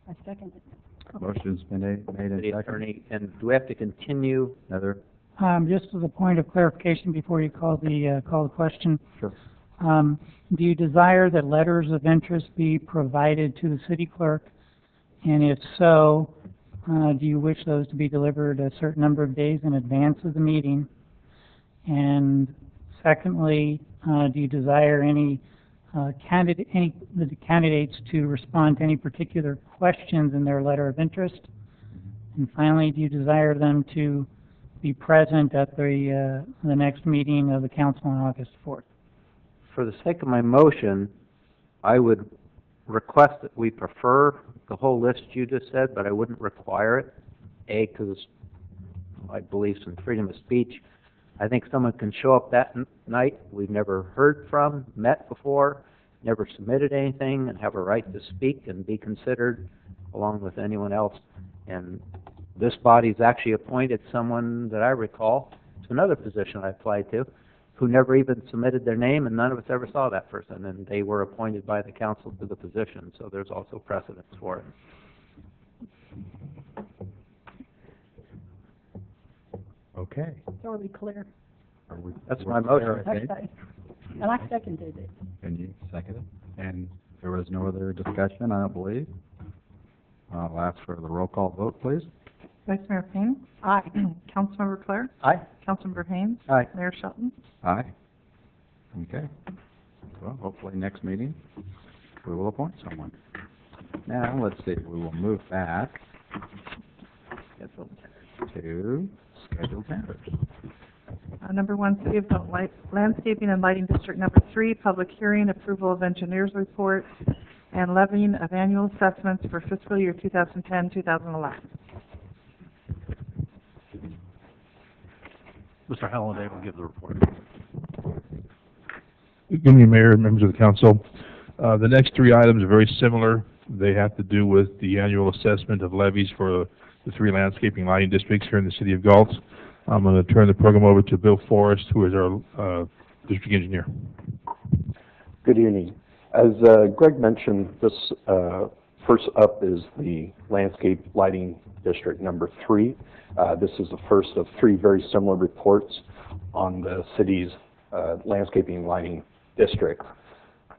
I second it. Motion's been made and City seconded. attorney, and do we have to continue? Another, Just as a point of clarification before you call the question, sure. do you desire that letters of interest be provided to the city clerk? And if so, do you wish those to be delivered a certain number of days in advance of the meeting? And secondly, do you desire the candidates to respond to any particular questions in their letter of interest? And finally, do you desire them to be present at the next meeting of the council on August 4th? For the sake of my motion, I would request that we prefer the whole list you just said, but I wouldn't require it. A, because I believe in freedom of speech. I think someone can show up that night we've never heard from, met before, never submitted anything, and have a right to speak and be considered along with anyone else. And this body's actually appointed someone that I recall to another position I applied to, who never even submitted their name, and none of us ever saw that person, and they were appointed by the council to the position, so there's also precedence for it. Okay. So are we clear? That's my motion. Okay. Okay. And I seconded it. And you seconded? And there was no other discussion, I don't believe. I'll ask for the roll call vote, please. Vice Mayor Payne? Aye. Councilmember Claire? Aye. Councilmember Haynes? Aye. Mayor Shelton? Aye. Okay. Well, hopefully next meeting, we will appoint someone. Now, let's see, we will move back to scheduled matters. Number one, City of Galt Landscaping and Lighting District Number 3, public hearing, approval of engineers report, and levying of annual assessments for fiscal year 2010-2011. Mr. Halliday will give the report. Good evening, Mayor and members of the council. The next three items are very similar. They have to do with the annual assessment of levies for the three landscaping lighting districts here in the city of Galt. I'm going to turn the program over to Bill Forrest, who is our district engineer. Good evening. As Greg mentioned, this first up is the landscape lighting district number 3. This is the first of 3 very similar reports on the city's landscaping lighting district.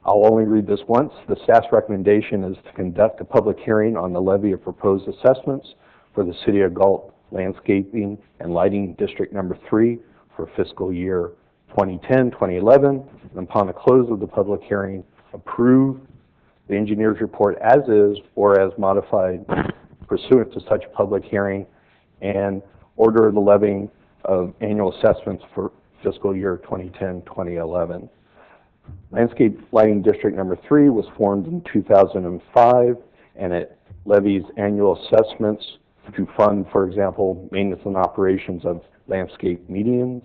I'll only read this once. The staff's recommendation is to conduct a public hearing on the levy of proposed assessments for the City of Galt Landscaping and Lighting District Number 3 for fiscal year 2010-2011, and upon the close of the public hearing, approve the engineer's report as is or as modified pursuant to such public hearing, and order the levying of annual assessments for fiscal year 2010-2011. Landscape Lighting District Number 3 was formed in 2005, and it levies annual assessments to fund, for example, maintenance and operations of landscape medians,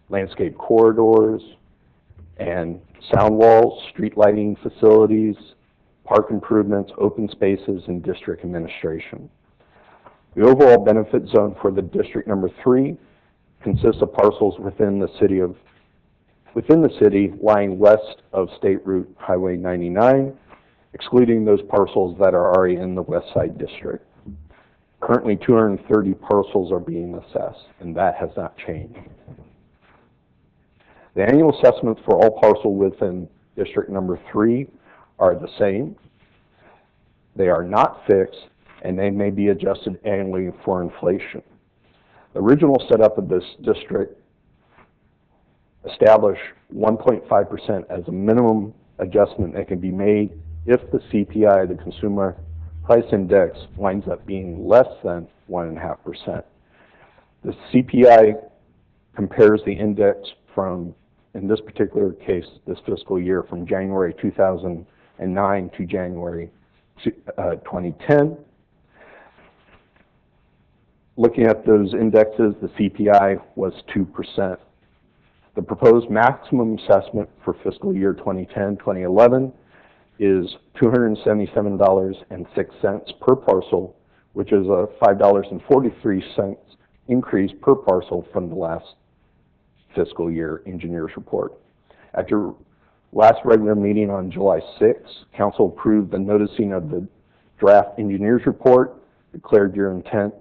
landscape corridors, and sound walls, street lighting facilities, park improvements, open spaces, and district administration. The overall benefit zone for the District Number 3 consists of parcels within the city lying west of State Route Highway 99, excluding those parcels that are already in the West Side District. Currently, 230 parcels are being assessed, and that has not changed. The annual assessments for all parcels within District Number 3 are the same. They are not fixed, and they may be adjusted annually for inflation. The original setup of this district established 1.5% as a minimum adjustment that can be made if the CPI, the Consumer Price Index, winds up being less than 1.5%. The CPI compares the index from, in this particular case, this fiscal year, from January 2009 to January 2010. Looking at those indexes, the CPI was 2%. The proposed maximum assessment for fiscal year 2010-2011 is $277.06 per parcel, which is a $5.43 increase per parcel from the last fiscal year engineer's report. At your last regular meeting on July 6th, Council approved the noticing of the draft engineer's report, declared your intent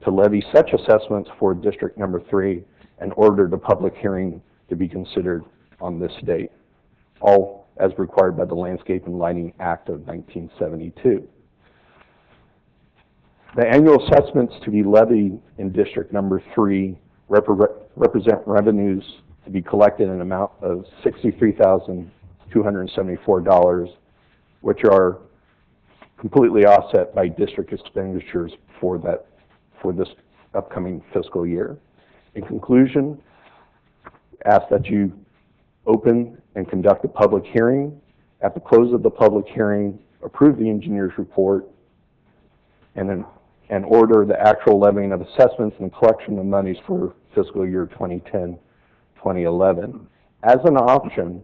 to levy such assessments for District Number 3, and ordered a public hearing to be considered on this date, all as required by the Landscape and Lighting Act of 1972. The annual assessments to be levied in District Number 3 represent revenues to be collected in an amount of $63,274, which are completely offset by district expenditures for this upcoming fiscal year. In conclusion, ask that you open and conduct a public hearing. At the close of the public hearing, approve the engineer's report, and order the actual levying of assessments and collection of monies for fiscal year 2010-2011. As an option,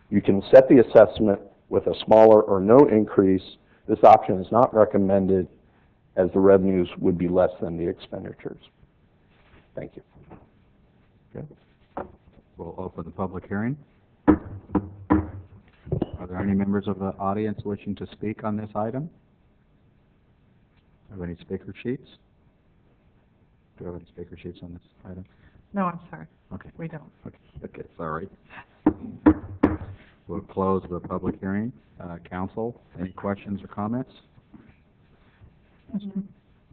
you can set the assessment with a smaller or no increase. This option is not recommended, as the revenues would be less than the expenditures. Thank you. Okay. We'll open the public hearing. Are there any members of the audience wishing to speak on this item? Have any speaker sheets? Do you have any speaker sheets on this item? No, I'm sorry. Okay. We don't. Okay, sorry. We'll close the public hearing. Council, any questions or comments?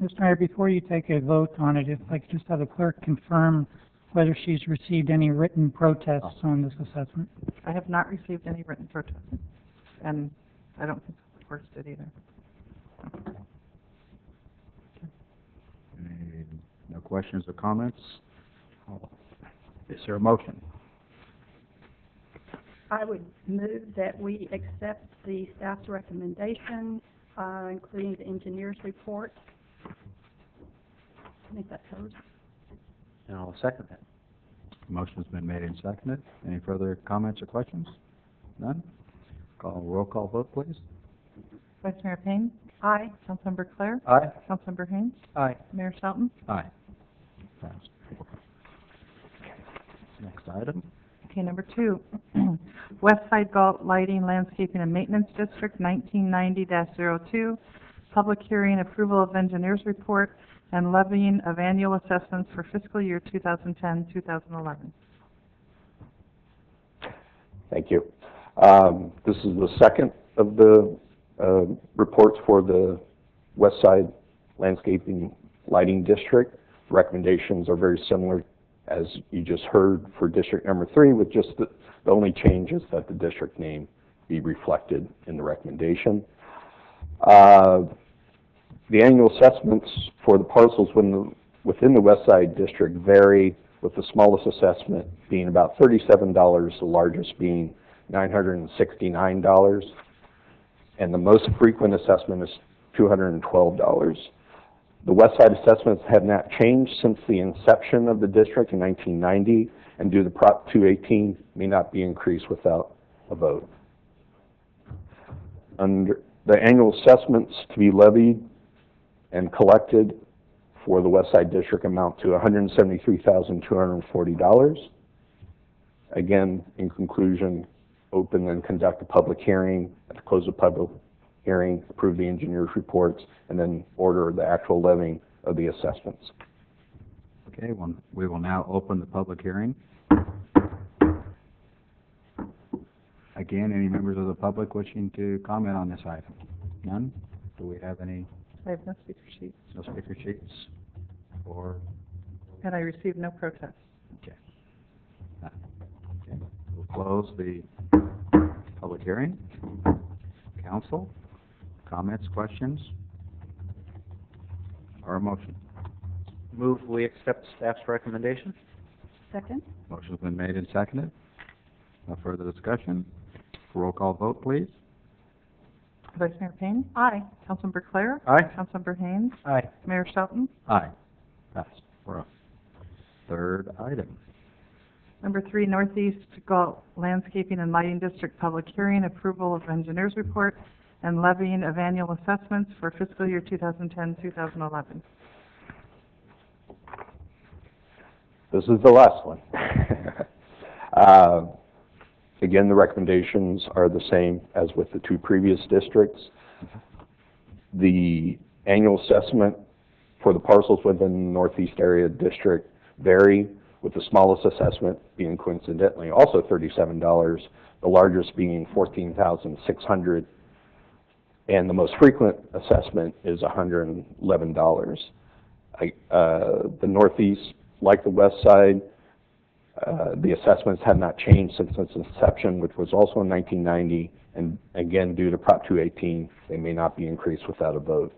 Mr. Mayor, before you take a vote on it, if I could just have the clerk confirm whether she's received any written protests on this assessment. I have not received any written protest, and I don't think the courts did either. Any- No questions or comments? Is there a motion? I would move that we accept the staff's recommendation, including the engineer's report. I think that covers it. And I'll second that. Motion's been made and seconded. Any further comments or questions? None? Roll call vote, please. Vice Mayor Payne? Aye. Councilmember Claire? Aye. Councilmember Haynes? Aye. Mayor Shelton? Aye. Passed. Next item. Okay, number 2, West Side Galt Lighting, Landscaping and Maintenance District, 1990-02, public hearing, approval of engineer's report, and levying of annual assessments for fiscal year 2010-2011. Thank you. This is the second of the reports for the West Side Landscaping Lighting District. Recommendations are very similar as you just heard for District Number 3, with just the only change is that the district name be reflected in the recommendation. The annual assessments for the parcels within the West Side District vary, with the smallest assessment being about $37, the largest being $969, and the most frequent assessment is $212. The West Side assessments have not changed since the inception of the district in 1990, and due to Prop 218 may not be increased without a vote. Under the annual assessments to be levied and collected for the West Side District amount to $173,240. Again, in conclusion, open and conduct a public hearing. At the close of public hearing, approve the engineer's reports, and then order the actual levying of the assessments. Okay, we will now open the public hearing. Again, any members of the public wishing to comment on this item? None? Do we have any? I have no speaker sheets, No speaker sheets? Or, and I received no protests. okay. Okay, we'll close the public hearing. Council, comments, questions, or a motion? Move we accept staff's recommendation. Second? Motion's been made and seconded. No further discussion. Roll call vote, please. Vice Mayor Payne? Aye. Councilmember Claire? Aye. Councilmember Haynes? Aye. Mayor Shelton? Aye. Passed. We're up. Third item. Number 3, Northeast Galt Landscaping and Lighting District Public Hearing, approval of engineer's report and levying of annual assessments for fiscal year 2010-2011. This is the last one. Again, the recommendations are the same as with the 2 previous districts. The annual assessment for the parcels within the Northeast Area District vary, with the smallest assessment being coincidentally also $37, the largest being $14,600, and the most frequent assessment is $111. The Northeast, like the West Side, the assessments have not changed since its inception, which was also in 1990, and again, due to Prop 218, they may not be increased without a vote.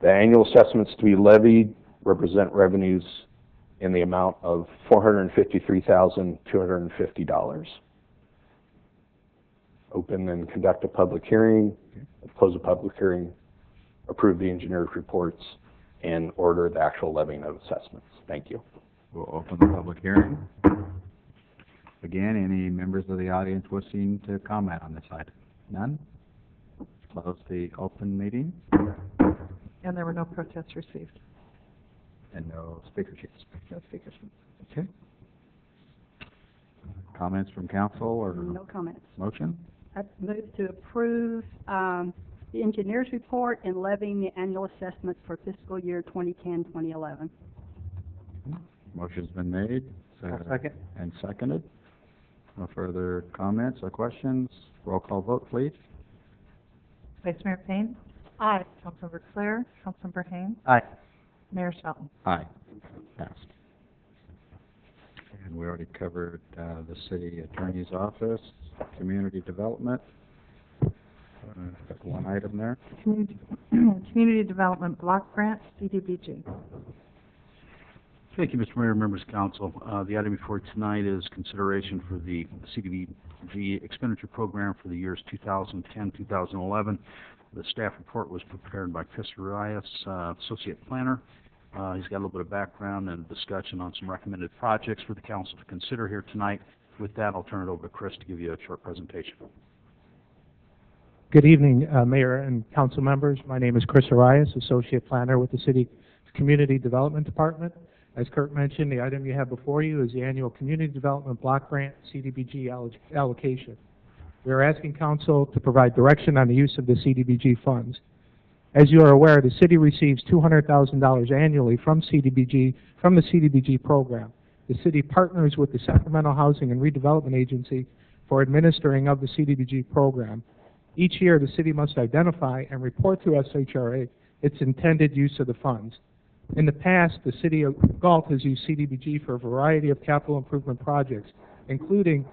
The annual assessments to be levied represent revenues in the amount of $453,250. Open and conduct a public hearing, close the public hearing, approve the engineer's reports, and order the actual levying of assessments. Thank you. We'll open the public hearing. Again, any members of the audience wishing to comment on this item? None? Close the open meeting. And there were no protests received. And no speaker sheets. No speaker sheets. Okay. Comments from council or No comments. motion? I move to approve the engineer's report and levying the annual assessments for fiscal year 2010-2011. Motion's been made. Second. And seconded. No further comments or questions. Roll call vote, please. Vice Mayor Payne? Aye. Councilmember Claire? Councilmember Haynes? Aye. Mayor Shelton? Aye. Passed. And we already covered the city attorney's office, community development. Got one item there. Community Development Block Grant, CDBG. Thank you, Mr. Mayor, members of council. The item before tonight is consideration for the CDBG expenditure program for the years 2010, 2011. The staff report was prepared by Chris Arias, Associate Planner. He's got a little bit of background and discussion on some recommended projects for the council to consider here tonight. With that, I'll turn it over to Chris to give you a short presentation. Good evening, Mayor and council members. My name is Chris Arias, Associate Planner with the City Community Development Department. As Kurt mentioned, the item you have before you is the annual Community Development Block Grant CDBG allocation. We are asking council to provide direction on the use of the CDBG funds. As you are aware, the city receives $200,000 annually from the CDBG program. The city partners with the Sacramento Housing and Redevelopment Agency for administering of the CDBG program. Each year, the city must identify and report to SHRA its intended use of the funds. In the past, the city of Galt has used CDBG for a variety of capital improvement projects, including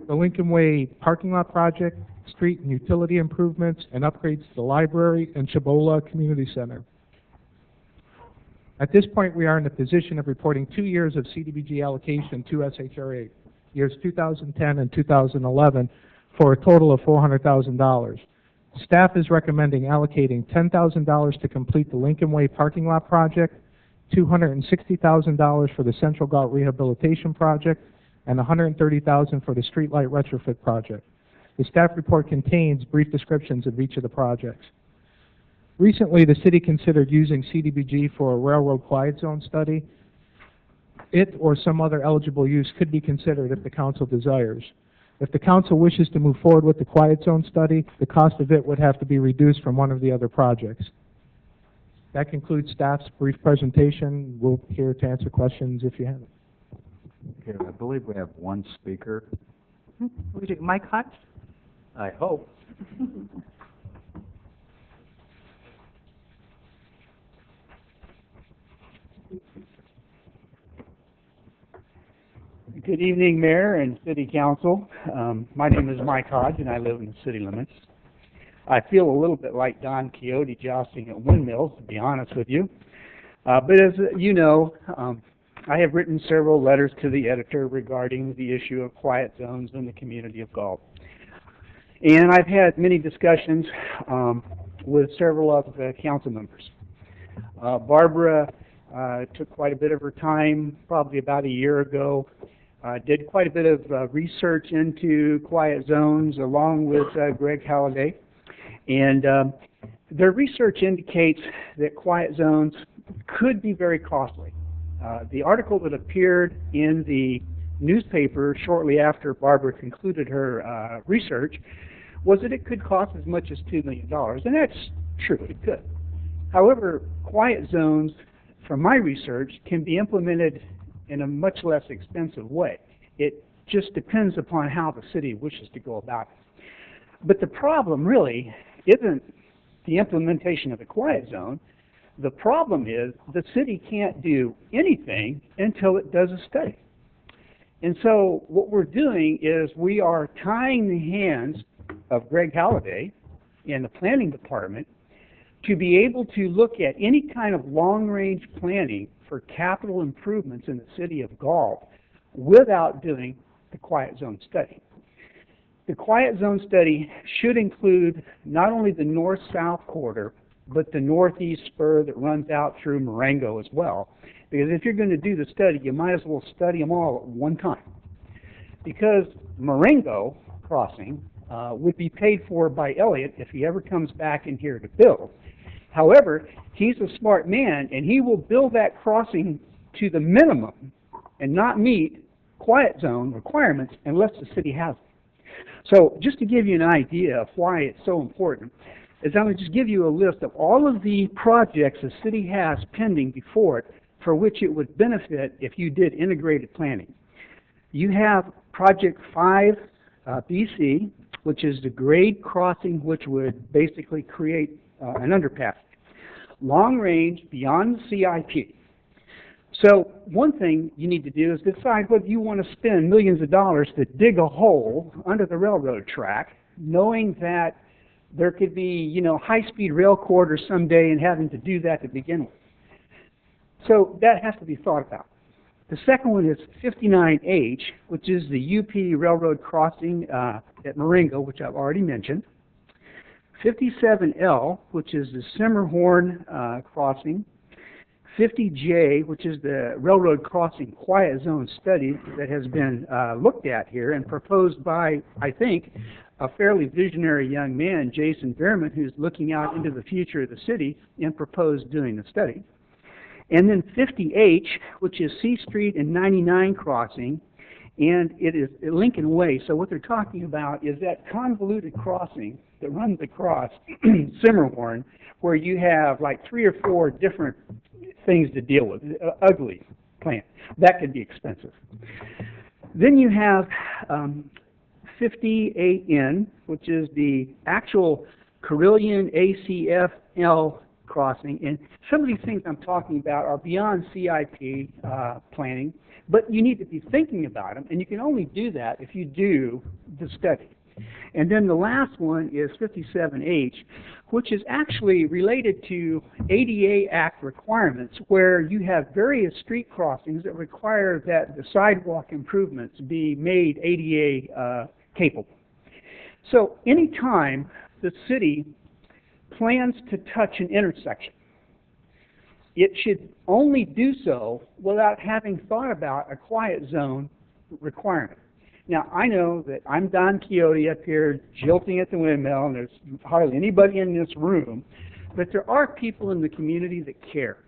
the Lincoln Way parking lot project, street and utility improvements, and upgrades to the library and Chabola Community Center. At this point, we are in the position of reporting 2 years of CDBG allocation to SHRA, years 2010 and 2011, for a total of $400,000. Staff is recommending allocating $10,000 to complete the Lincoln Way parking lot project, $260,000 for the Central Galt Rehabilitation Project, and $130,000 for the streetlight retrofit project. The staff report contains brief descriptions of each of the projects. Recently, the city considered using CDBG for a railroad quiet zone study. It or some other eligible use could be considered if the council desires. If the council wishes to move forward with the quiet zone study, the cost of it would have to be reduced from one of the other projects. That concludes staff's brief presentation. We're here to answer questions if you have it. Okay, I believe we have one speaker. We do. Mike Hutch? I hope. Good evening, Mayor and City Council. My name is Mike Hodge, and I live in the city limits. I feel a little bit like Don Quixote jousting at windmills, to be honest with you. But as you know, I have written several letters to the editor regarding the issue of quiet zones in the community of Galt. And I've had many discussions with several of the council members. Barbara took quite a bit of her time, probably about a year ago, did quite a bit of research into quiet zones along with Greg Halliday. And their research indicates that quiet zones could be very costly. The article that appeared in the newspaper shortly after Barbara concluded her research was that it could cost as much as $2 million, and that's true, it could. However, quiet zones, from my research, can be implemented in a much less expensive way. It just depends upon how the city wishes to go about it. But the problem really isn't the implementation of the quiet zone. The problem is the city can't do anything until it does a study. And so what we're doing is we are tying the hands of Greg Halliday and the planning department to be able to look at any kind of long-range planning for capital improvements in the city of Galt without doing the quiet zone study. The quiet zone study should include not only the north-south corridor, but the northeast spur that runs out through Marengo as well. Because if you're going to do the study, you might as well study them all at one time. Because Marengo crossing would be paid for by Elliott if he ever comes back in here to build. However, he's a smart man, and he will build that crossing to the minimum and not meet quiet zone requirements unless the city has it. So just to give you an idea of why it's so important, is I'm going to just give you a list of all of the projects the city has pending before it for which it would benefit if you did integrated planning. You have Project 5 BC, which is the grade crossing which would basically create an underpass. Long range beyond the CIP. So one thing you need to do is decide whether you want to spend millions of dollars to dig a hole under the railroad track, knowing that there could be, you know, high-speed rail corridors someday and having to do that to begin with. So that has to be thought about. The second one is 59H, which is the UP Railroad crossing at Marengo, which I've already mentioned. 57L, which is the Simmerhorn crossing. 50J, which is the railroad crossing quiet zone study that has been looked at here and proposed by, I think, a fairly visionary young man, Jason Behrman, who's looking out into the future of the city and proposed doing the study. And then 50H, which is C Street and 99 crossing, and it is Lincoln Way. So what they're talking about is that convoluted crossing that runs across Simmerhorn, where you have like 3 or 4 different things to deal with, ugly plan. That could be expensive. Then you have 50AN, which is the actual Carillion ACFL crossing. And some of these things I'm talking about are beyond CIP planning, but you need to be thinking about them, and you can only do that if you do the study. And then the last one is 57H, which is actually related to ADA Act requirements, where you have various street crossings that require that the sidewalk improvements be made ADA capable. So anytime the city plans to touch an intersection, it should only do so without having thought about a quiet zone requirement. Now, I know that I'm Don Quixote up here jilting at the windmill, and there's hardly anybody in this room, but there are people in the community that care,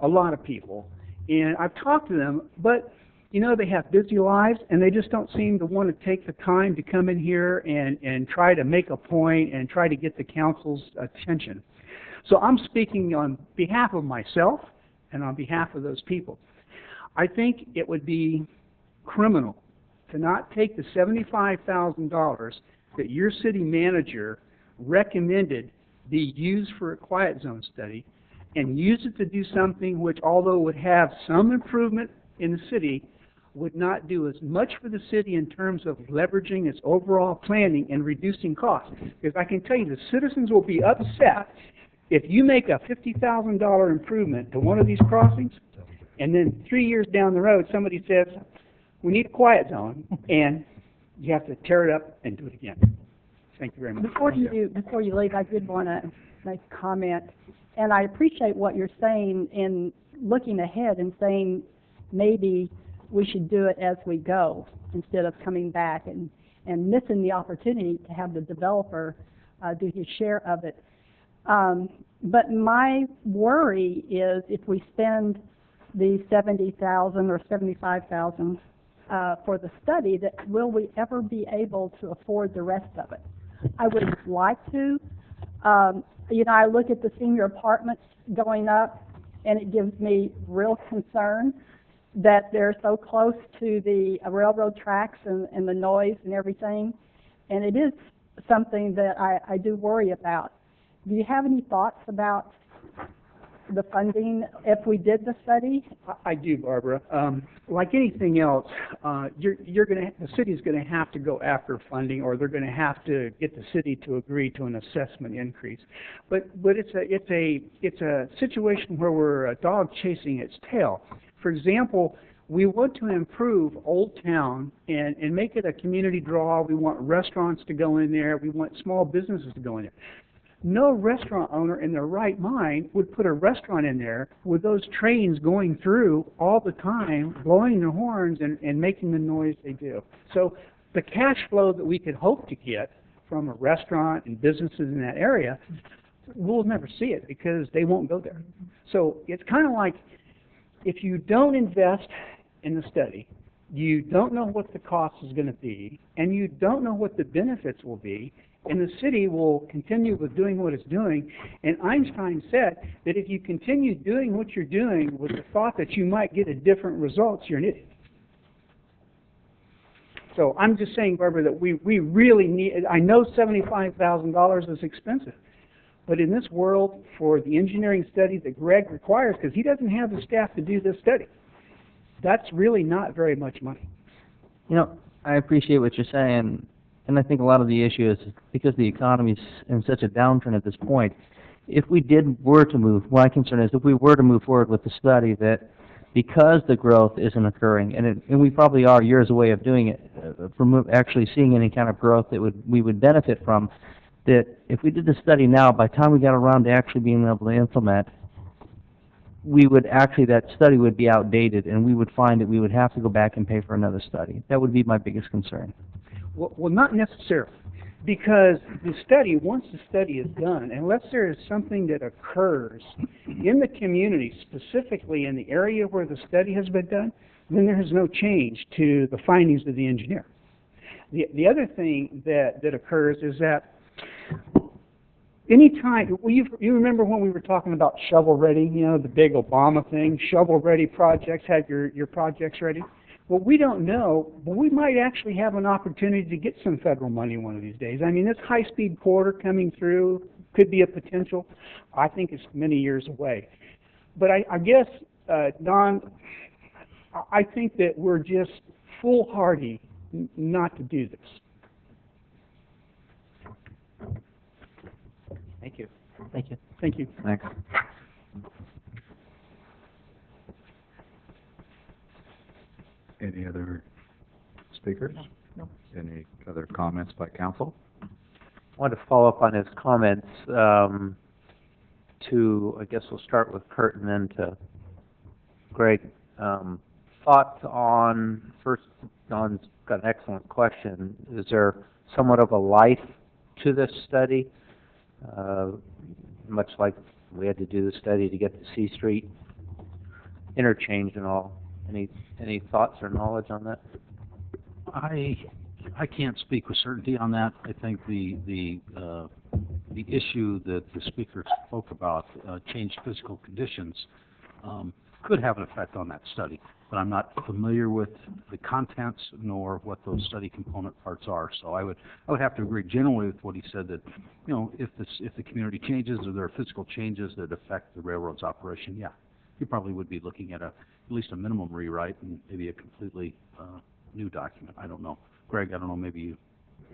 a lot of people. And I've talked to them, but, you know, they have busy lives, and they just don't seem to want to take the time to come in here and try to make a point and try to get the council's attention. So I'm speaking on behalf of myself and on behalf of those people. I think it would be criminal to not take the $75,000 that your city manager recommended be used for a quiet zone study and use it to do something which, although would have some improvement in the city, would not do as much for the city in terms of leveraging its overall planning and reducing costs. Because I can tell you the citizens will be upset if you make a $50,000 improvement to one of these crossings, and then 3 years down the road somebody says, we need a quiet zone, and you have to tear it up and do it again. Thank you very much. Before you leave, I did want to make a comment, and I appreciate what you're saying in looking ahead and saying maybe we should do it as we go instead of coming back and missing the opportunity to have the developer do his share of it. But my worry is if we spend the $70,000 or $75,000 for the study, that will we ever be able to afford the rest of it? I would like to. You know, I look at the senior apartments going up, and it gives me real concern that they're so close to the railroad tracks and the noise and everything, and it is something that I do worry about. Do you have any thoughts about the funding if we did the study? I do, Barbara. Like anything else, the city's going to have to go after funding, or they're going to have to get the city to agree to an assessment increase. But it's a situation where we're a dog chasing its tail. For example, we want to improve Old Town and make it a community draw. We want restaurants to go in there. We want small businesses to go in there. No restaurant owner in their right mind would put a restaurant in there with those trains going through all the time, blowing their horns and making the noise they do. So the cash flow that we could hope to get from a restaurant and businesses in that area, we'll never see it because they won't go there. So it's kind of like if you don't invest in the study, you don't know what the cost is going to be, and you don't know what the benefits will be, and the city will continue with doing what it's doing. And Einstein said that if you continue doing what you're doing with the thought that you might get a different result, you're an idiot. So I'm just saying, Barbara, that we really need, I know $75,000 is expensive, but in this world, for the engineering study that Greg requires, because he doesn't have the staff to do this study, That's really not very much money. You know, I appreciate what you're saying, and I think a lot of the issue is because the economy's in such a downturn at this point, if we were to move, my concern is if we were to move forward with the study that because the growth isn't occurring, and we probably are years away of doing it, from actually seeing any kind of growth that we would benefit from, that if we did the study now, by the time we got around to actually being able to implement, that study would be outdated, and we would find that we would have to go back and pay for another study. That would be my biggest concern. Well, not necessarily, because the study, once the study is done, unless there is something that occurs in the community, specifically in the area where the study has been done, then there is no change to the findings of the engineer. The other thing that occurs is that anytime, you remember when we were talking about shovel-ready, you know, the big Obama thing, shovel-ready projects, have your projects ready? Well, we don't know, but we might actually have an opportunity to get some federal money one of these days. I mean, this high-speed corridor coming through could be a potential. I think it's many years away. But I guess, Don, I think that we're just foolhardy not to do this. Thank you. Thank you. Thank you. Thanks. Any other speakers? No. Any other comments by council? I want to follow up on his comments I guess we'll start with Kurt and then to Greg. Thoughts on, first, Don's got an excellent question. Is there somewhat of a life to this study? Much like we had to do the study to get the C Street interchange and all. Any thoughts or knowledge on that? I can't speak with certainty on that. I think the issue that the speaker spoke about, changed physical conditions, could have an effect on that study. But I'm not familiar with the contents nor what those study component parts are. So I would have to agree generally with what he said, that, you know, if the community changes or there are physical changes that affect the railroad's operation, yeah, you probably would be looking at at least a minimum rewrite and maybe a completely new document. I don't know. Greg, I don't know, maybe you.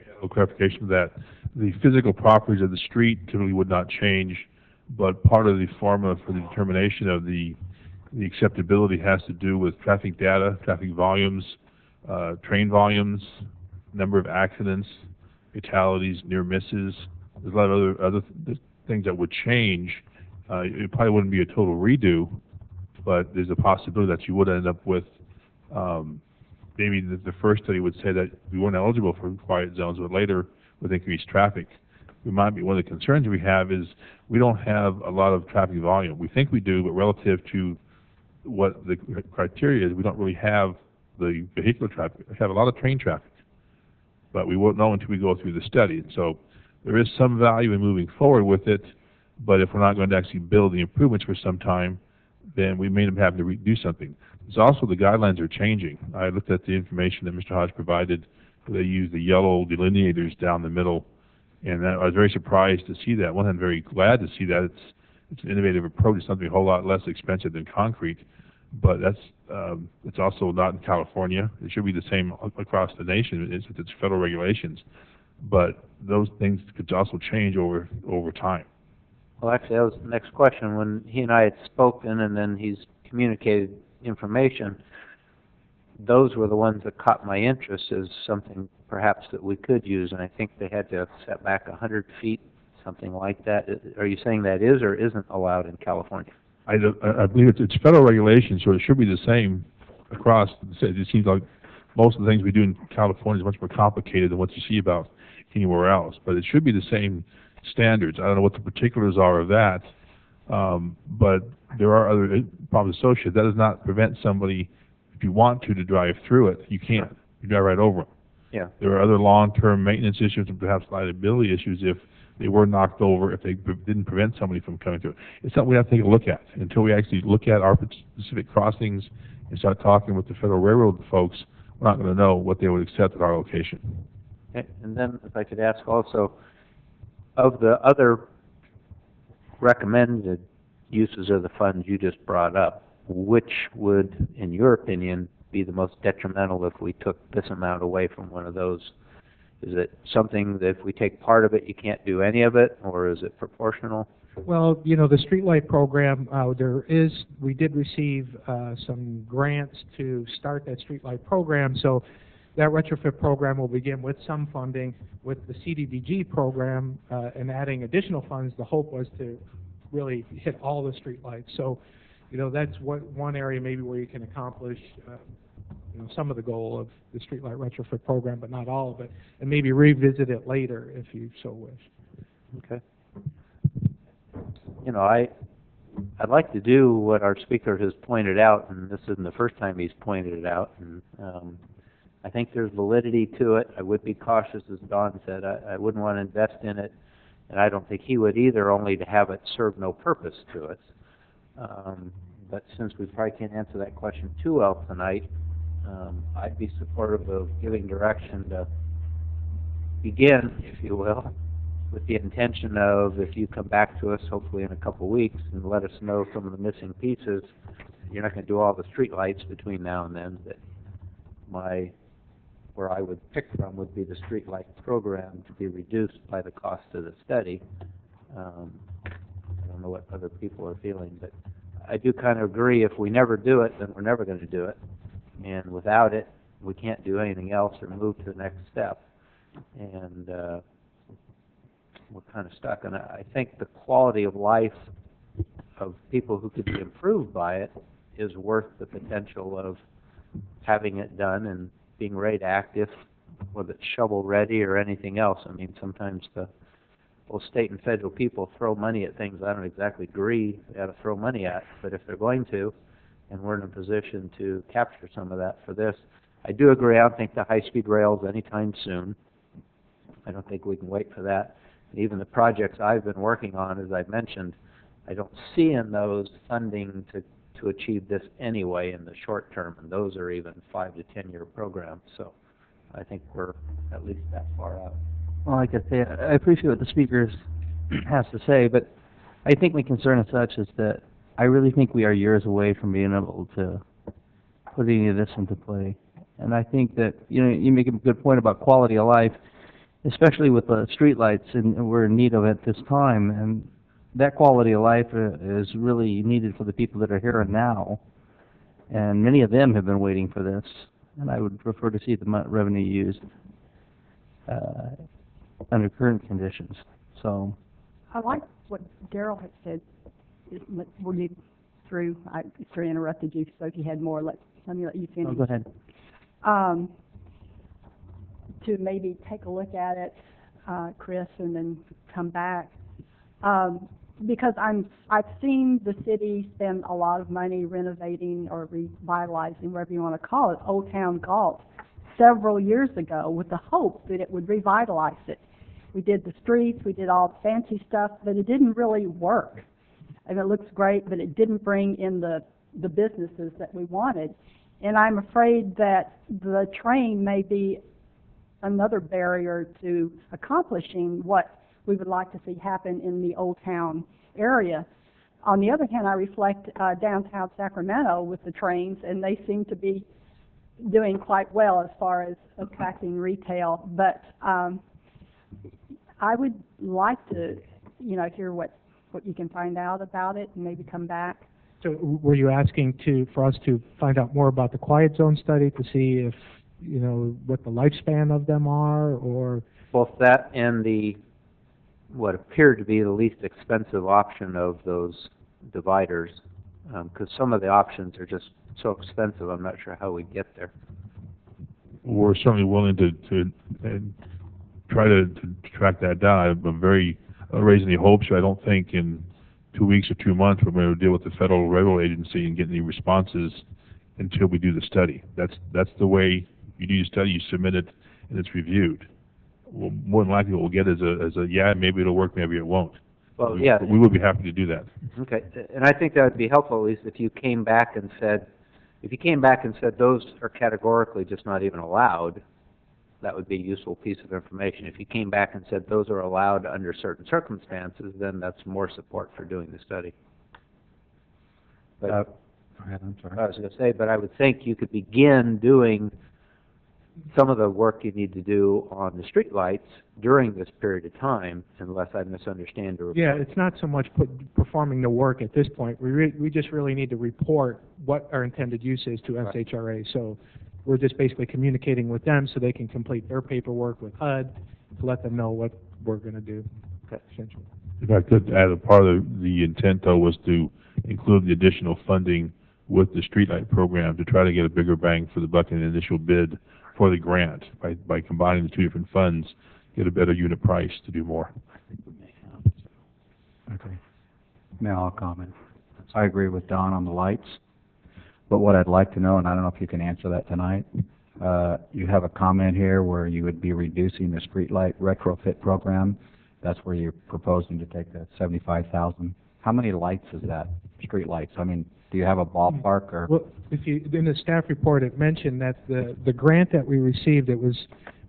A little clarification of that. The physical properties of the street typically would not change, but part of the formula for the determination of the acceptability has to do with traffic data, traffic volumes, train volumes, number of accidents, fatalities, near misses. There's a lot of other things that would change. It probably wouldn't be a total redo, but there's a possibility that you would end up with maybe the first study would say that we weren't eligible for quiet zones, but later with increased traffic. One of the concerns we have is we don't have a lot of traffic volume. We think we do, but relative to what the criteria is, we don't really have the vehicular traffic. We have a lot of train traffic, but we won't know until we go through the study. So there is some value in moving forward with it, but if we're not going to actually build the improvements for some time, then we may have to redo something. There's also the guidelines are changing. I looked at the information that Mr. Hodge provided. They use the yellow delineators down the middle, and I was very surprised to see that. One, I'm very glad to see that. It's an innovative approach. It's something a whole lot less expensive than concrete, but it's also not in California. It should be the same across the nation. It's federal regulations, but those things could also change over time. Well, actually, that was the next question. When he and I had spoken and then he's communicated information, those were the ones that caught my interest as something perhaps that we could use, and I think they had to set back 100 feet, something like that. Are you saying that is or isn't allowed in California? I believe it's federal regulation, so it should be the same across. It seems like most of the things we do in California is much more complicated than what you see about anywhere else, but it should be the same standards. I don't know what the particulars are of that, but there are other problems associated. That does not prevent somebody, if you want to drive through it. You can't. You drive right over them. Yeah. There are other long-term maintenance issues and perhaps liability issues if they were knocked over, if they didn't prevent somebody from coming through. It's something we have to take a look at. Until we actually look at our specific crossings and start talking with the Federal Railroad folks, we're not going to know what they would accept at our location. Okay. And then if I could ask also, of the other recommended uses of the funds you just brought up, which would, in your opinion, be the most detrimental if we took this amount away from one of those? Is it something that if we take part of it, you can't do any of it, or is it proportional? Well, you know, the streetlight program, we did receive some grants to start that streetlight program, so that retrofit program will begin with some funding. With the CDBG program and adding additional funds, the hope was to really hit all the streetlights. So, you know, that's one area maybe where you can accomplish you know, some of the goal of the streetlight retrofit program, but not all of it, and maybe revisit it later if you so wish. Okay. You know, I'd like to do what our speaker has pointed out, and this isn't the first time he's pointed it out, and I think there's validity to it. I would be cautious, as Don said. I wouldn't want to invest in it, and I don't think he would either, only to have it serve no purpose to us. But since we probably can't answer that question too well tonight, I'd be supportive of giving direction to begin, if you will, with the intention of, if you come back to us hopefully in a couple weeks and let us know some of the missing pieces, you're not going to do all the street lights between now and then, that where I would pick from would be the street light program to be reduced by the cost of the study. I don't know what other people are feeling, but I do kind of agree, if we never do it, then we're never going to do it. And without it, we can't do anything else or move to the next step. And we're kind of stuck. And I think the quality of life of people who could be improved by it is worth the potential of having it done and being ready to act, if whether it's shovel ready or anything else. I mean, sometimes the state and federal people throw money at things I don't exactly agree they ought to throw money at, but if they're going to, and we're in a position to capture some of that for this, I do agree. I don't think the high-speed rails anytime soon. I don't think we can wait for that. And even the projects I've been working on, as I mentioned, I don't see in those funding to achieve this anyway in the short term, and those are even 5 to 10 year programs. So I think we're at least that far out. Well, like I say, I appreciate what the speaker has to say, but I think my concern as such is that I really think we are years away from being able to put any of this into play. And I think that, you know, you make a good point about quality of life, especially with the streetlights, and we're in need of it at this time. And that quality of life is really needed for the people that are here and now. And many of them have been waiting for this. And I would prefer to see the revenue used under current conditions. So I like what Daryl had said. We'll get through. I sort of interrupted you, so if you had more, let me let you finish. go ahead. To maybe take a look at it, Chris, and then come back. Because I've seen the city spend a lot of money renovating or revitalizing, whatever you want to call it, Old Town Galt several years ago with the hope that it would revitalize it. We did the streets, we did all the fancy stuff, but it didn't really work. And it looks great, but it didn't bring in the businesses that we wanted. And I'm afraid that the train may be another barrier to accomplishing what we would like to see happen in the Old Town area. On the other hand, I reflect downtown Sacramento with the trains, and they seem to be doing quite well as far as attracting retail. But I would like to, you know, hear what you can find out about it and maybe come back. So were you asking for us to find out more about the quiet zone study to see if, you know, what the lifespan of them are, or? Both that and what appeared to be the least expensive option of those dividers, because some of the options are just so expensive, I'm not sure how we get there. We're certainly willing to try to track that down. I'm very raising the hopes. I don't think in 2 weeks or 2 months we're going to deal with the Federal Railroad Agency and get any responses until we do the study. That's the way you do your study. You submit it and it's reviewed. Well, more than likely what we'll get is a yeah, maybe it'll work, maybe it won't. Well, yeah. We would be happy to do that. Okay, and I think that would be helpful, at least if you came back and said, those are categorically just not even allowed, that would be a useful piece of information. If you came back and said those are allowed under certain circumstances, then that's more support for doing the study. But Go ahead, I'm sorry. I was going to say, but I would think you could begin doing some of the work you need to do on the streetlights during this period of time, unless I misunderstand the report. Yeah, it's not so much performing the work at this point. We just really need to report what our intended use is to SHRA. So we're just basically communicating with them so they can complete their paperwork with HUD to let them know what we're going to do, essentially. If I could add, a part of the intent, though, was to include the additional funding with the streetlight program to try to get a bigger bang for the buck in the initial bid for the grant. By combining the two different funds, get a better unit price to do more. Okay. Now I'll comment. I agree with Don on the lights, but what I'd like to know, and I don't know if you can answer that tonight, you have a comment here where you would be reducing the streetlight retrofit program. That's where you're proposing to take that 75,000. How many lights is that? Street lights? I mean, do you have a ballpark or? Well, in the staff report, it mentioned that the grant that we received, it was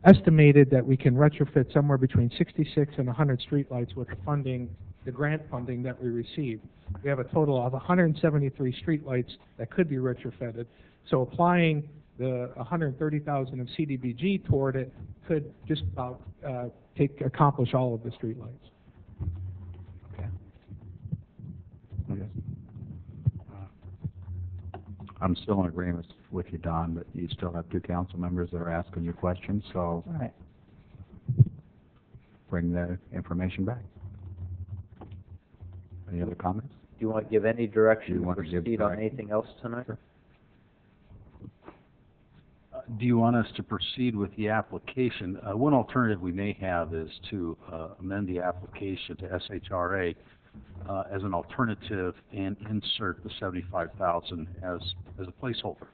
estimated that we can retrofit somewhere between 66 and 100 streetlights with the funding, the grant funding that we received. We have a total of 173 streetlights that could be retrofitted. So applying the 130,000 of CDBG toward it could just about accomplish all of the streetlights. Okay. I'm still in agreement with you, Don, but you still have two council members that are asking you questions, so All right. bring the information back. Any other comments? Do you want to give any direction Do you to want to give proceed on direction? anything else tonight? Do you want us to proceed with the application? One alternative we may have is to amend the application to SHRA as an alternative and insert the 75,000 as a placeholder.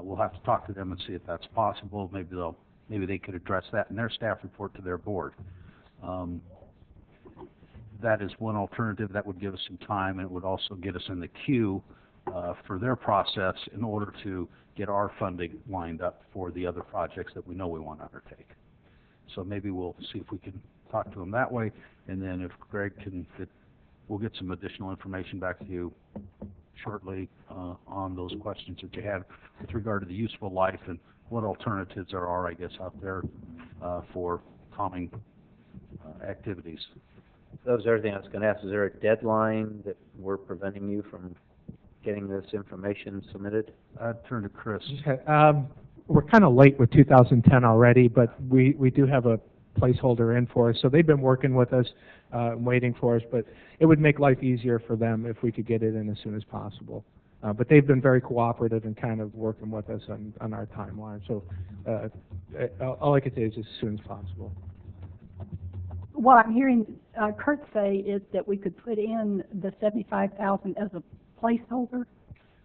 We'll have to talk to them and see if that's possible. Maybe they could address that in their staff report to their board. That is one alternative that would give us some time, and it would also get us in the queue for their process in order to get our funding lined up for the other projects that we know we want to undertake. So maybe we'll see if we can talk to them that way, and then if Greg can, we'll get some additional information back to you shortly on those questions that you had with regard to the useful life and what alternatives there are, I guess, out there for calming activities. That was everything I was going to ask. Is there a deadline that we're preventing you from getting this information submitted? I'd turn to Chris. We're kind of late with 2010 already, but we do have a placeholder in for us. So they've been working with us, waiting for us, but it would make life easier for them if we could get it in as soon as possible. But they've been very cooperative and kind of working with us on our timeline. So all I could say is as soon as possible. What I'm hearing Kurt say is that we could put in the 75,000 as a placeholder.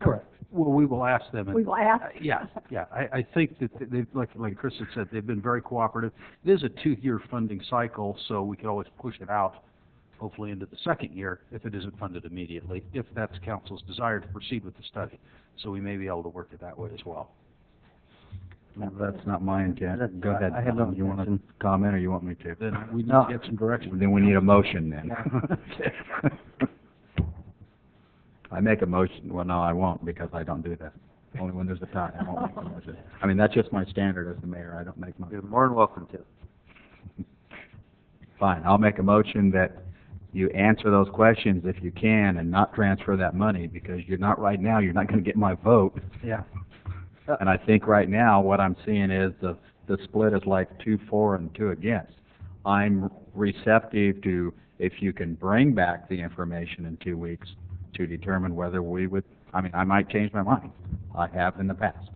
Correct. Well, we will ask them. We will ask? Yeah. I think that they've, like Chris had said, they've been very cooperative. It is a 2-year funding cycle, so we could always push it out, hopefully into the second year, if it isn't funded immediately, if that's council's desire to proceed with the study. So we may be able to work it that way as well. No, that's not my intent. Go ahead. I have no You want to comment, or you want me to? Then we need to get some direction. Then we need a motion then. I make a motion. Well, no, I won't, because I don't do that. Only when there's a tie, I won't make a motion. I mean, that's just my standard as the mayor. I don't make motions. You're more than welcome to. Fine. I'll make a motion that you answer those questions if you can and not transfer that money, because you're not right now, you're not going to get my vote. Yeah. And I think right now what I'm seeing is the split is like 2 for and 2 against. I'm receptive to if you can bring back the information in 2 weeks to determine whether we would, I mean, I might change my mind. I have in the past.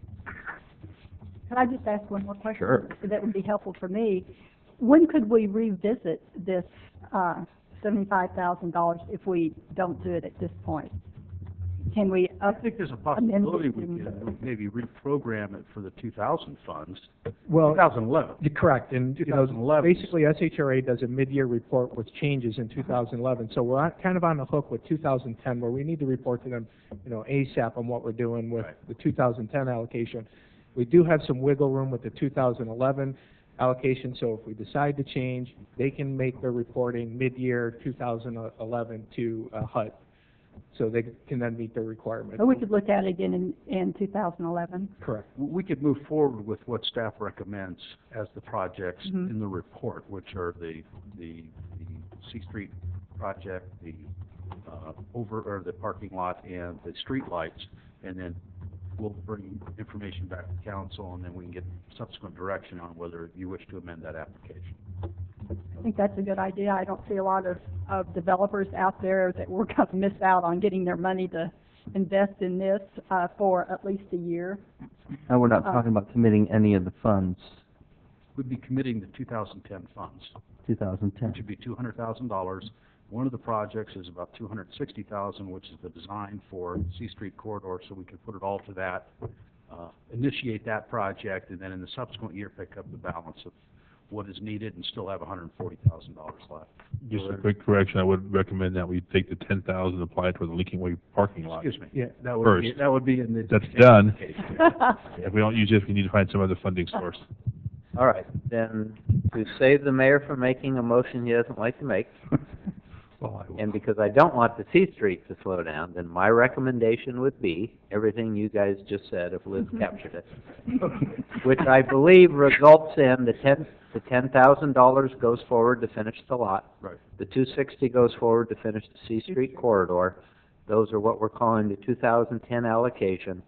Can I just ask one more question? Sure. That would be helpful for me. When could we revisit this $75,000 if we don't do it at this point? Can we I think there's a possibility we can maybe reprogram it for the 2000 funds. Well, 2011. You're correct, and 2011. basically SHRA does a mid-year report with changes in 2011. So we're kind of on the hook with 2010, where we need to report to them, ASAP on what we're doing with the 2010 allocation. We do have some wiggle room with the 2011 allocation, so if we decide to change, they can make their reporting mid-year 2011 to HUD. so they can then meet their requirements. But we could look at it again in 2011. Correct. We could move forward with what staff recommends as the projects Mhm. in the report, which are the C Street project, the the parking lot and the street lights, and then we'll bring information back to council, and then we can get subsequent direction on whether you wish to amend that application. I think that's a good idea. I don't see a lot of developers out there that we're going to miss out on getting their money to invest in this for at least a year. And we're not talking about committing any of the funds, We'd be committing the 2010 funds, 2010. which would be $200,000. One of the projects is about $260,000, which is the design for C Street corridor, so we could put it all to that, initiate that project, and then in the subsequent year pick up the balance of what is needed and still have $140,000 left. Just a quick correction, I would recommend that we take the 10,000 applied for the Leaking Way parking lot. Excuse me. Yeah. That would be in the. That's done. If we don't use it, we need to find some other funding source. All right, then to save the mayor from making a motion he doesn't like to make, and because I don't want the C Street to slow down, then my recommendation would be everything you guys just said if Liz captured it. Which I believe results in the $10,000 goes forward to finish the lot. Right. The $260 goes forward to finish the C Street corridor. Those are what we're calling the 2010 allocation.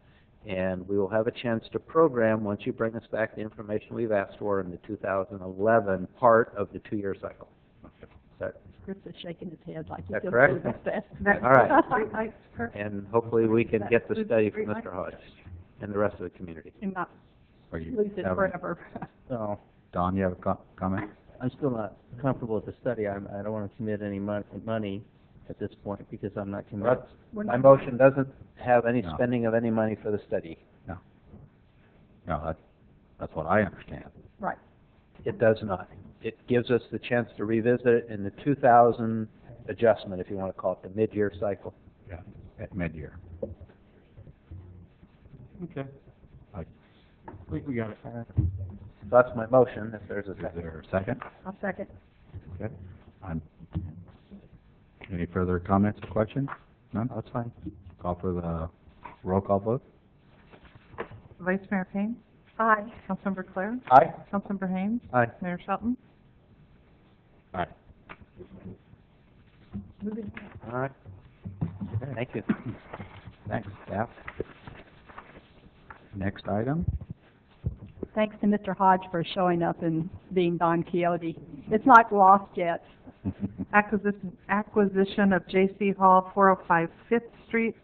And we will have a chance to program, once you bring us back the information we've asked for, in the 2011 part of the two-year cycle. Is that Chris is shaking his head like he that feels correct? good about that. All right. Street lights, perfect. And hopefully we can get the study from Street lights. Mr. Hodge and the rest of the community. And not Are you lose it having- forever. So, Don, you have a comment? I'm still not comfortable with the study. I don't want to commit any money at this point because I'm not committed. My motion doesn't have any No. spending of any money for the study. No, that's what I understand. Right. It does not. It gives us the chance to revisit it in the 2000 adjustment, if you want to call it the mid-year cycle. Yeah, at mid-year. Okay. I think we got it. That's my motion, if there's a Is second. there a second? I'll second. Okay. Any further comments or questions? None? That's fine. Call for the roll call vote. Vice Mayor Payne, Aye. Councilmember Claire, Aye. Councilmember Haynes, Aye. Mayor Shelton. Aye. All right. Thank you. Thanks, staff. Next item. Thanks to Mr. Hodge for showing up and being Don Quixote. It's not lost yet. Acquisition of J.C. Hall, 405 5th Street,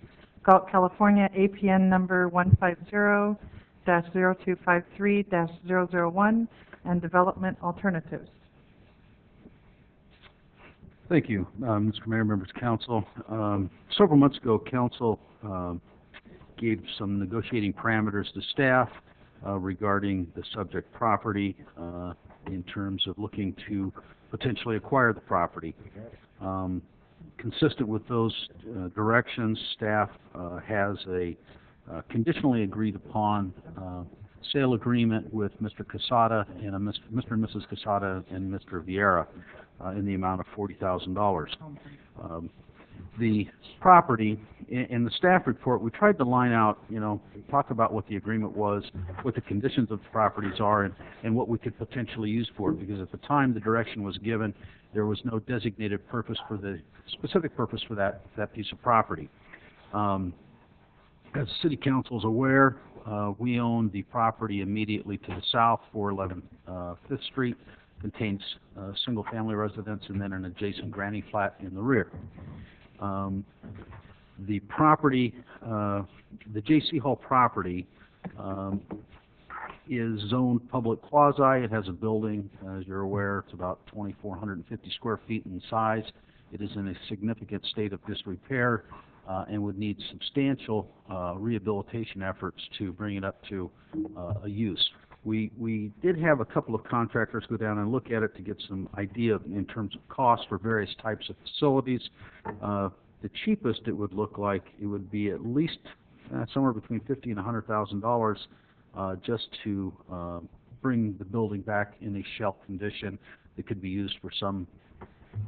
Galt, California, APN number 150-0253-001, and development alternatives. Thank you, Mr. Mayor, members of council. Several months ago, council gave some negotiating parameters to staff regarding the subject property in terms of looking to potentially acquire the property. Consistent with those directions, staff has a conditionally agreed upon sale agreement with Mr. Casada and Mr. and Mrs. Casada and Mr. Vieira in the amount of $40,000. The property, in the staff report, we tried to line out, talk about what the agreement was, what the conditions of the properties are, and what we could potentially use for it, because at the time the direction was given, there was no designated purpose for the, specific purpose for that piece of property. As City Council is aware, we own the property immediately to the south, 411 5th Street, contains single-family residence and then an adjacent granny flat in the rear. The property, the J.C. Hall property, is zoned public quasi. It has a building, as you're aware, it's about 2,450 square feet in size. It is in a significant state of disrepair and would need substantial rehabilitation efforts to bring it up to a use. We did have a couple of contractors go down and look at it to get some idea in terms of cost for various types of facilities. The cheapest it would look like, it would be at least somewhere between $50,000 and $100,000 just to bring the building back in a shell condition that could be used for some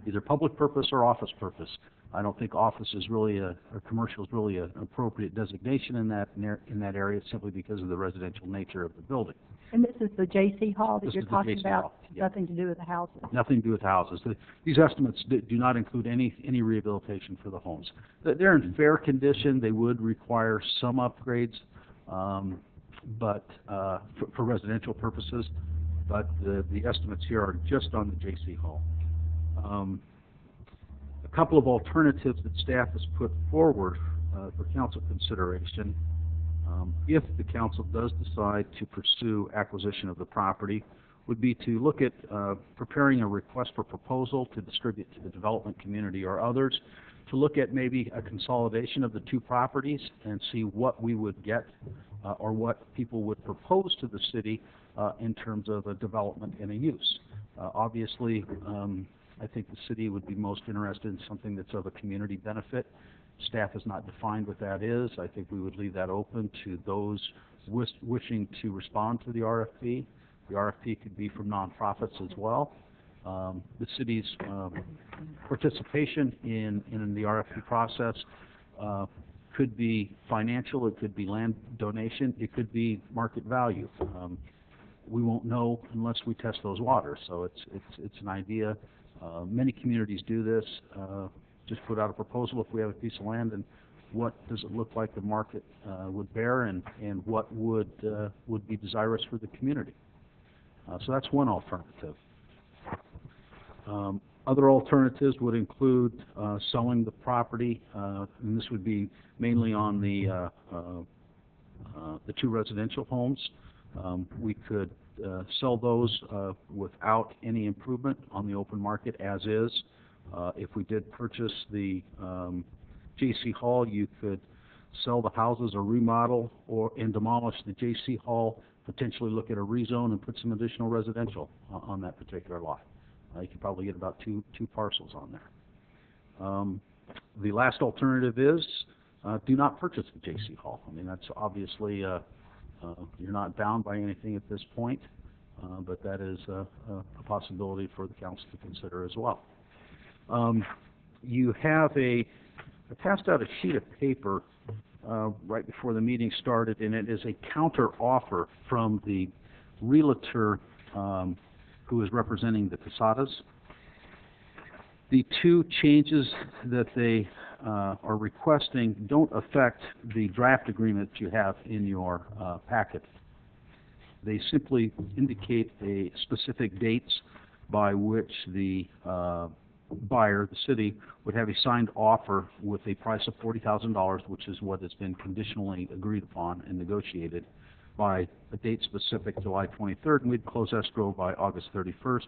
either public purpose or office purpose. I don't think office is really or commercial is really an appropriate designation in that area simply because of the residential nature of the building. And this is the J.C. Hall that This you're is the talking J.C. about? Hall, yeah. Nothing to do with the houses? Nothing to do with houses. These estimates do not include any rehabilitation for the homes. They're in fair condition. They would require some upgrades, but for residential purposes. But the estimates here are just on the J.C. Hall. A couple of alternatives that staff has put forward for council consideration. If the council does decide to pursue acquisition of the property, would be to look at preparing a request for proposal to distribute to the development community or others, to look at maybe a consolidation of the two properties and see what we would get or what people would propose to the city in terms of a development and a use. Obviously, I think the city would be most interested in something that's of a community benefit. Staff has not defined what that is. I think we would leave that open to those wishing to respond to the RFP. The RFP could be from nonprofits as well. The city's participation in the RFP process could be financial, it could be land donation, it could be market value. We won't know unless we test those waters, so it's an idea. Many communities do this. Just put out a proposal if we have a piece of land, and what does it look like the market would bear, and what would be desirous for the community. So that's one alternative. Other alternatives would include selling the property, and this would be mainly on the two residential homes. We could sell those without any improvement on the open market as is. If we did purchase the J.C. Hall, you could sell the houses or remodel and demolish the J.C. Hall, potentially look at a rezone and put some additional residential on that particular lot. You could probably get about two parcels on there. The last alternative is do not purchase the J.C. Hall. I mean, that's obviously you're not bound by anything at this point, but that is a possibility for the council to consider as well. You have I passed out a sheet of paper right before the meeting started, and it is a counter offer from the realtor who is representing the Casadas. The two changes that they are requesting don't affect the draft agreement you have in your packet. They simply indicate a specific dates by which the buyer, the city, would have a signed offer with a price of $40,000, which is what has been conditionally agreed upon and negotiated, by a date specific, July 23rd, and we'd close escrow by August 31st.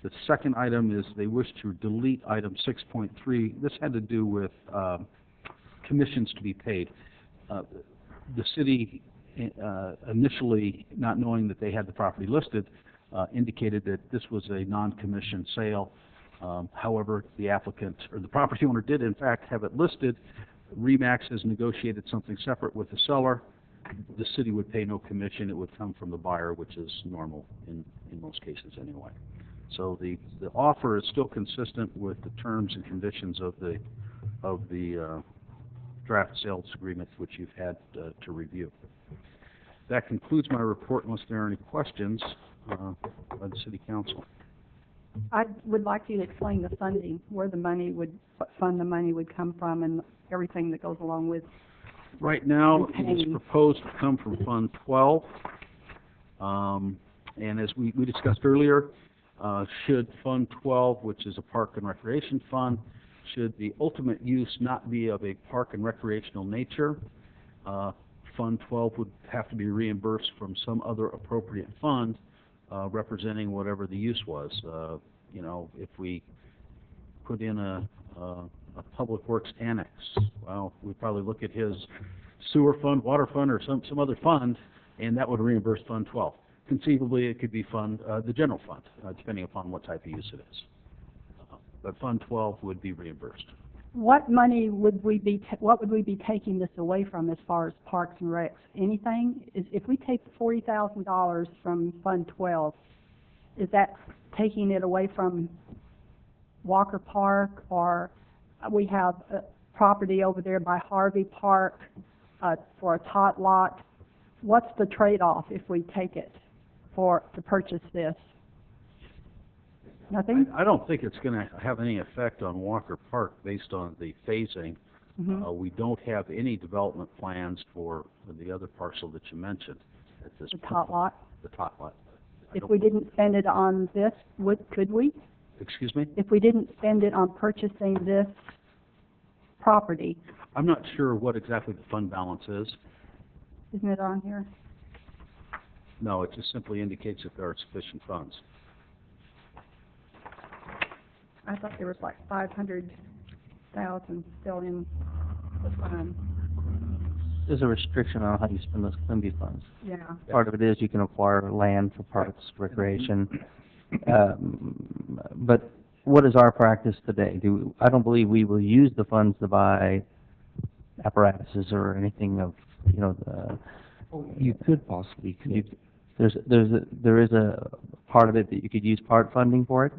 The second item is they wish to delete item 6.3. This had to do with commissions to be paid. The city initially, not knowing that they had the property listed, indicated that this was a non-commissioned sale. However, the applicant or the property owner did in fact have it listed. RE/MAX has negotiated something separate with the seller. The city would pay no commission. It would come from the buyer, which is normal in most cases anyway. So the offer is still consistent with the terms and conditions of the draft sales agreement, which you've had to review. That concludes my report unless there are any questions by the City Council. I would like you to explain the funding, where the money would, what fund the money would come from, and everything that goes along with. Right now, it is proposed to come from Fund 12. And as we discussed earlier, should Fund 12, which is a park and recreation fund, should the ultimate use not be of a park and recreational nature, Fund 12 would have to be reimbursed from some other appropriate fund representing whatever the use was. You know, if we put in a public works annex, well, we'd probably look at his sewer fund, water fund, or some other fund, and that would reimburse Fund 12. Conceivably, it could be the general fund, depending upon what type of use it is. But Fund 12 would be reimbursed. What money would we be, what would we be taking this away from as far as parks and recs? Anything? If we take $40,000 from Fund 12, is that taking it away from Walker Park or we have property over there by Harvey Park, for a tot lot. What's the trade-off if we take it to purchase this? Nothing? I don't think it's going to have any effect on Walker Park based on the phasing. Mm-hmm. We don't have any development plans for the other parcel that you mentioned at this The point. tot lot? The tot lot. If we didn't spend it on this, could we? Excuse me? If we didn't spend it on purchasing this property, I'm not sure what exactly the fund balance is. isn't it on here? No, it just simply indicates that there are sufficient funds. I thought there was like 500,000 still in the fund. There's a restriction on how you spend those CLIMBY funds. Yeah. Part of it is you can acquire land for parks, recreation. But what is our practice today? I don't believe we will use the funds to buy apparatuses or anything of, You could possibly. there is a part of it that you could use part funding for it?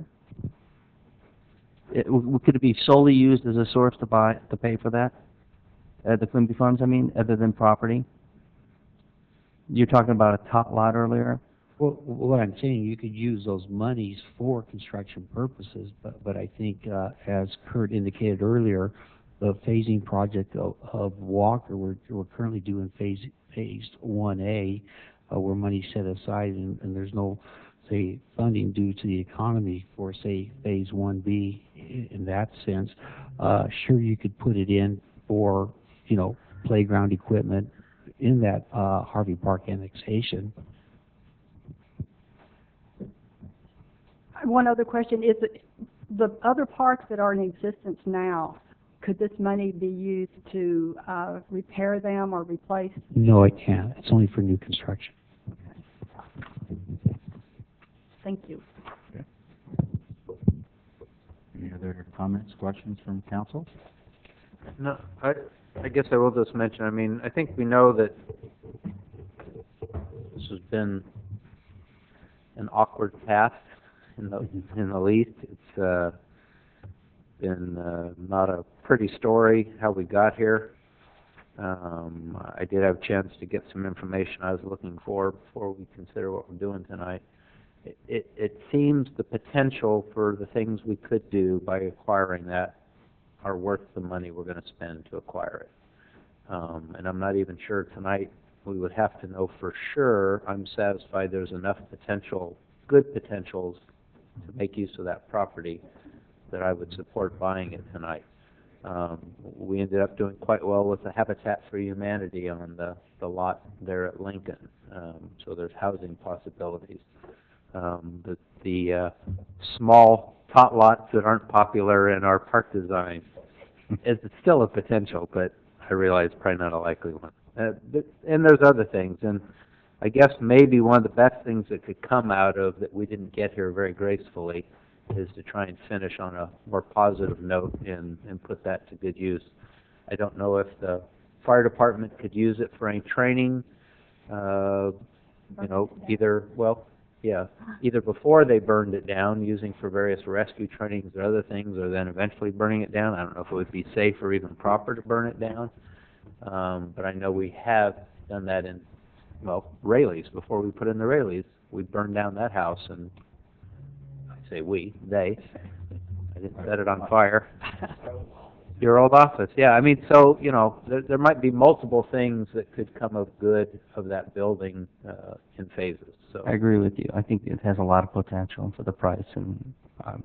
Could it be solely used as a source to pay for that? The CLIMBY funds, I mean, other than property? You're talking about a tot lot earlier? Well, what I'm saying, you could use those monies for construction purposes, but I think, as Kurt indicated earlier, the phasing project of Walker, we're currently doing phased 1A, where money's set aside, and there's no, say, funding due to the economy for, say, phase 1B in that sense. Sure, you could put it in for, playground equipment in that Harvey Park annexation. One other question is, the other parks that are in existence now, could this money be used to repair them or replace? No, it can't. It's only for new construction. Thank you. Okay. Any other comments, questions from council? No, I guess I will just mention, I think we know that this has been an awkward path in the least. It's been not a pretty story how we got here. I did have a chance to get some information I was looking for before we consider what we're doing tonight. It seems the potential for the things we could do by acquiring that are worth the money we're going to spend to acquire it. And I'm not even sure tonight. We would have to know for sure. I'm satisfied there's enough potential, good potentials, to make use of that property that I would support buying it tonight. We ended up doing quite well with the Habitat for Humanity on the lot there at Lincoln. So there's housing possibilities. The small tot lots that aren't popular in our park design is still a potential, but I realize probably not a likely one. And there's other things, and I guess maybe one of the best things that could come out of that we didn't get here very gracefully is to try and finish on a more positive note and put that to good use. I don't know if the fire department could use it for any training, either before they burned it down, using for various rescue trainings or other things, or then eventually burning it down. I don't know if it would be safe or even proper to burn it down. But I know we have done that in, Rayleigh's. Before we put in the Rayleigh's, we burned down that house, and I say they. I didn't set it on fire. Your old office, yeah. So, there might be multiple things that could come of good of that building in phases. So I agree with you. I think it has a lot of potential for the price, and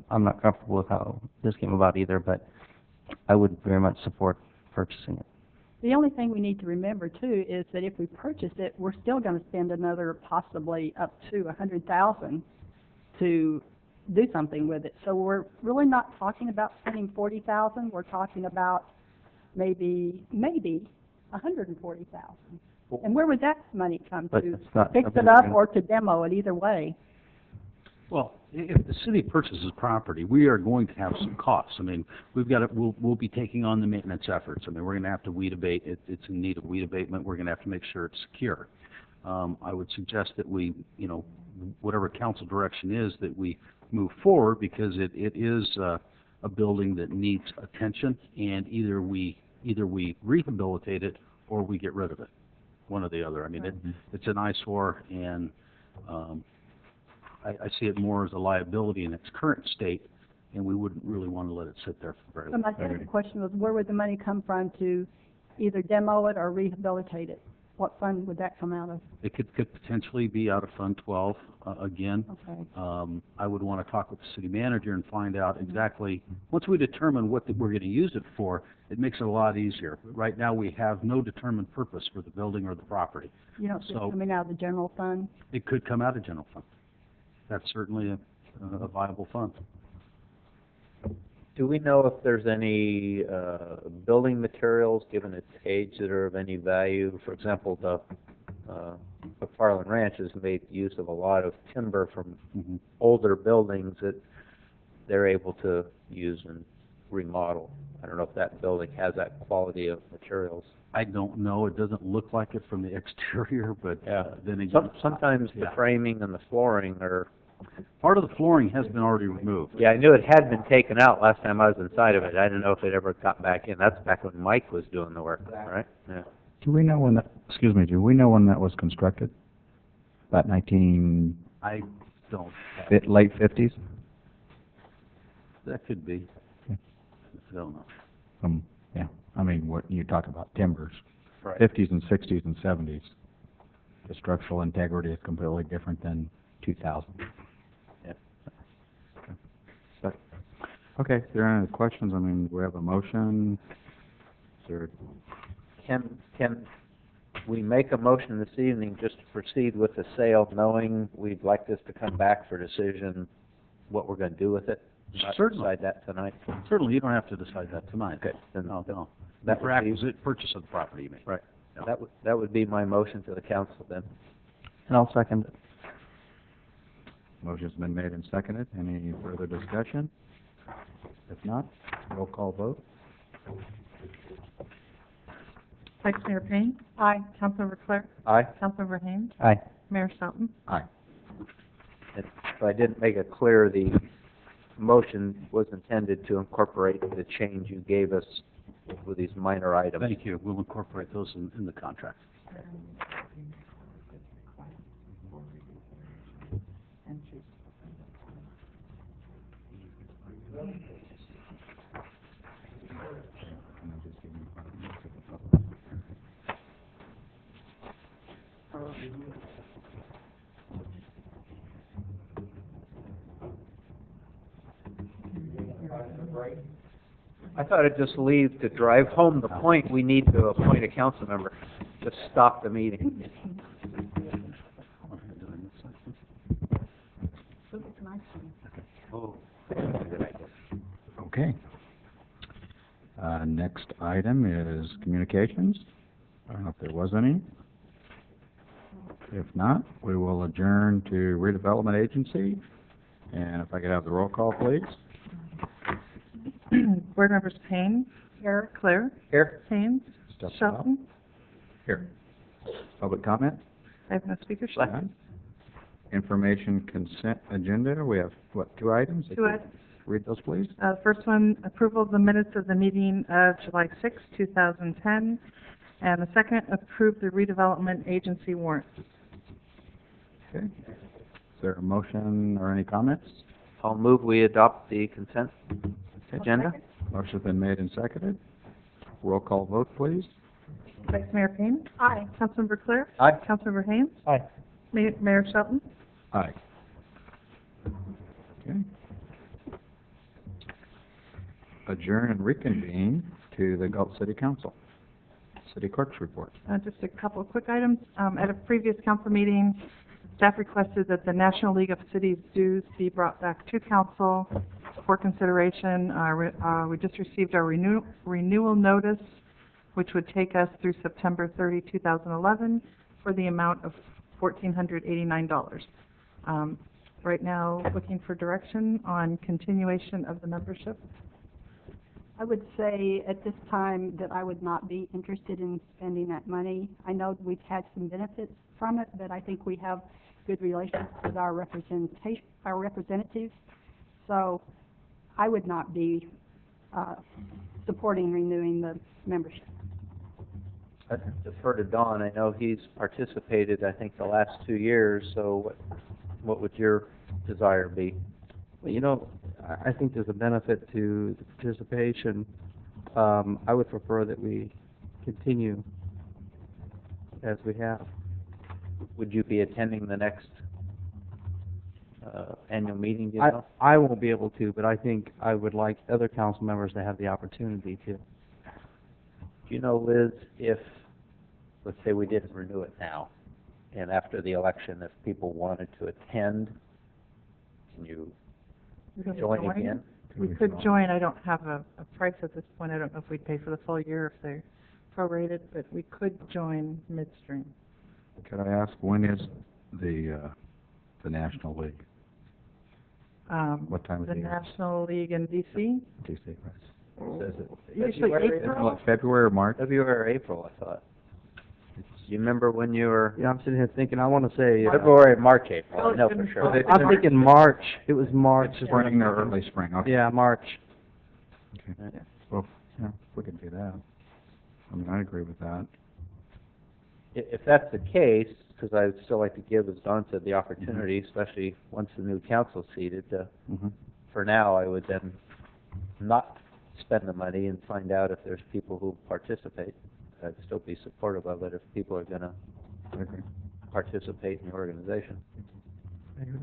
I'm not comfortable with how this came about either, but I would very much support purchasing it. The only thing we need to remember too is that if we purchase it, we're still going to spend another possibly up to $100,000 to do something with it. So we're really not talking about spending $40,000. We're talking about maybe $140,000. And where would that money come But to? it's not Fix it up or to demo it, either way. Well, if the city purchases property, we are going to have some costs. We'll be taking on the maintenance efforts. We're going to have to weed abate. It's in need of weed abatement. We're going to have to make sure it's secure. I would suggest that we, whatever council direction is, that we move forward, because it is a a building that needs attention, and either we rehabilitate it or we get rid of it, one or the other. I mean, it's an eyesore, and I see it more as a liability in its current state, and we wouldn't really want to let it sit there for very So long. my second question was, where would the money come from to either demo it or rehabilitate it? What fund would that come out of? It could potentially be out of Fund 12 again. Okay. I would want to talk with the city manager and find out exactly, once we determine what we're going to use it for, it makes it a lot easier. Right now, we have no determined purpose for the building or the property. You don't see it So coming out of the general fund? it could come out of general fund. That's certainly a viable fund. Do we know if there's any building materials, given its age, that are of any value? For example, the McFarland Ranch has made use of a lot of timber from older buildings that they're able to use and remodel. I don't know if that building has that quality of materials. I don't know. It doesn't look like it from the exterior, but then again, Sometimes the framing and the flooring are... Part of the flooring has been already removed. Yeah, I knew it had been taken out last time I was inside of it. I didn't know if it ever got back in. That's back when Mike was doing the work, right? Yeah. Do we know when that, excuse me, do we know when that was constructed? About I don't. late 50s? That could be. I don't know. Yeah, I mean, what you talk about timbers. Right. 50s and 60s and 70s. The structural integrity is completely different than 2000. Yeah. But, okay, if there are any questions, I mean, we have a motion. Is there... Can we make a motion this evening just to proceed with the sale, knowing we'd like this to come back for decision, what we're going to do with it? Not Certainly. decide that tonight? Certainly, you don't have to decide that tonight. Okay. Then No. That For would be, acquisition, purchase of the property, you mean? right. That would be my motion to the council then. And I'll second it. Motion's been made and seconded. Any further discussion? If not, roll call vote. Vice Mayor Payne? Aye. Councilmember Clare? Aye. Councilmember Haines? Aye. Mayor Shelton? Aye. If I didn't make it clear, the motion was intended to incorporate the change you gave us with these minor items. Thank you. We'll incorporate those in the contract. I thought I'd just leave to drive home the point we need to appoint a council member. Just stop the meeting. Oh, good idea. Okay. Next item is communications. I don't know if there was any. If not, we will adjourn to redevelopment agency. And if I could have the roll call, please. Board members Payne? Here. Clare? Here. Haynes? Step up. Shelton? Here. Public comment? I have no speakers. None. Information consent agenda. We have, what, 2 items? Two items. Read those, please. First one, approval of the minutes of the meeting of July 6, 2010. And the second, approve the redevelopment agency warrant. Okay. Is there a motion or any comments? I'll move we adopt the consent agenda. Motion's been made and seconded. Roll call vote, please. Vice Mayor Payne? Aye. Councilmember Clare? Aye. Councilmember Haynes? Aye. Mayor Shelton? Aye. Okay. Adjourn and reconvene to the Galt City Council. City Clerk's report. Just a couple of quick items. At a previous council meeting, staff requested that the National League of Cities dues be brought back to council for consideration. We just received our renewal notice, which would take us through September 30, 2011, for the amount of $1,489. Right now, looking for direction on continuation of the membership. I would say at this time that I would not be interested in spending that money. I know that we've had some benefits from it, but I think we have good relations with our representatives. So I would not be supporting renewing the membership. I defer to Don. I know he's participated, I think, the last 2 years, so what would your desire be? Well, you know, I think there's a benefit to the participation. I would prefer that we continue as we have. Would you be attending the next annual meeting, do you know? I won't be able to, but I think I would like other council members to have the opportunity to. Do you know, Liz, if, let's say we didn't renew it now, and after the election, if people wanted to attend, can you join again? We could join. I don't have a price at this point. I don't know if we'd pay for the full year if they're prorated, but we could join midstream. Could I ask, when is the National League? What time of The the year? National League in DC? DC, right. Says it Usually February, April. Like February or March? February or April, I thought. Do you remember when you were? Yeah, I'm sitting here thinking, I want to say, February, March, April, I know for sure. I'm thinking March. It was March. Spring or early spring, okay. Yeah, March. Okay. Well, yeah, we could do that. I mean, I agree with that. If that's the case, because I would still like to give, as Don said, the opportunity, especially once the new council's seated, for now, I would then not spend the money and find out if there's people who participate. I'd still be supportive of it if people are going to participate in the organization. I agree.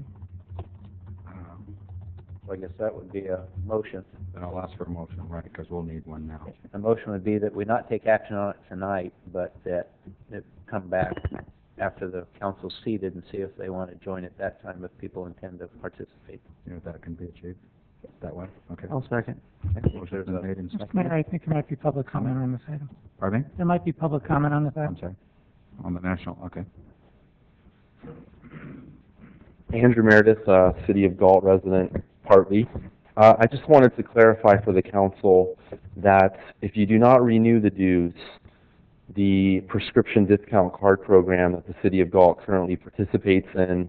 So I guess that would be a motion. Then I'll ask for a motion, right, because we'll need one now. The motion would be that we not take action on it tonight, but that it come back after the council's seated and see if they want to join at that time, if people intend to participate. You know, that can be achieved that way? Okay. I'll second. Okay. Motion's been made and Mr. seconded. Mayor, I think there might be public comment on this item. Pardon me? There might be public comment on this I'm item. sorry. On the national, okay. Andrew Meredith, City of Galt resident, Part B. I just wanted to clarify for the council that if you do not renew the dues, the prescription discount card program that the City of Galt currently participates in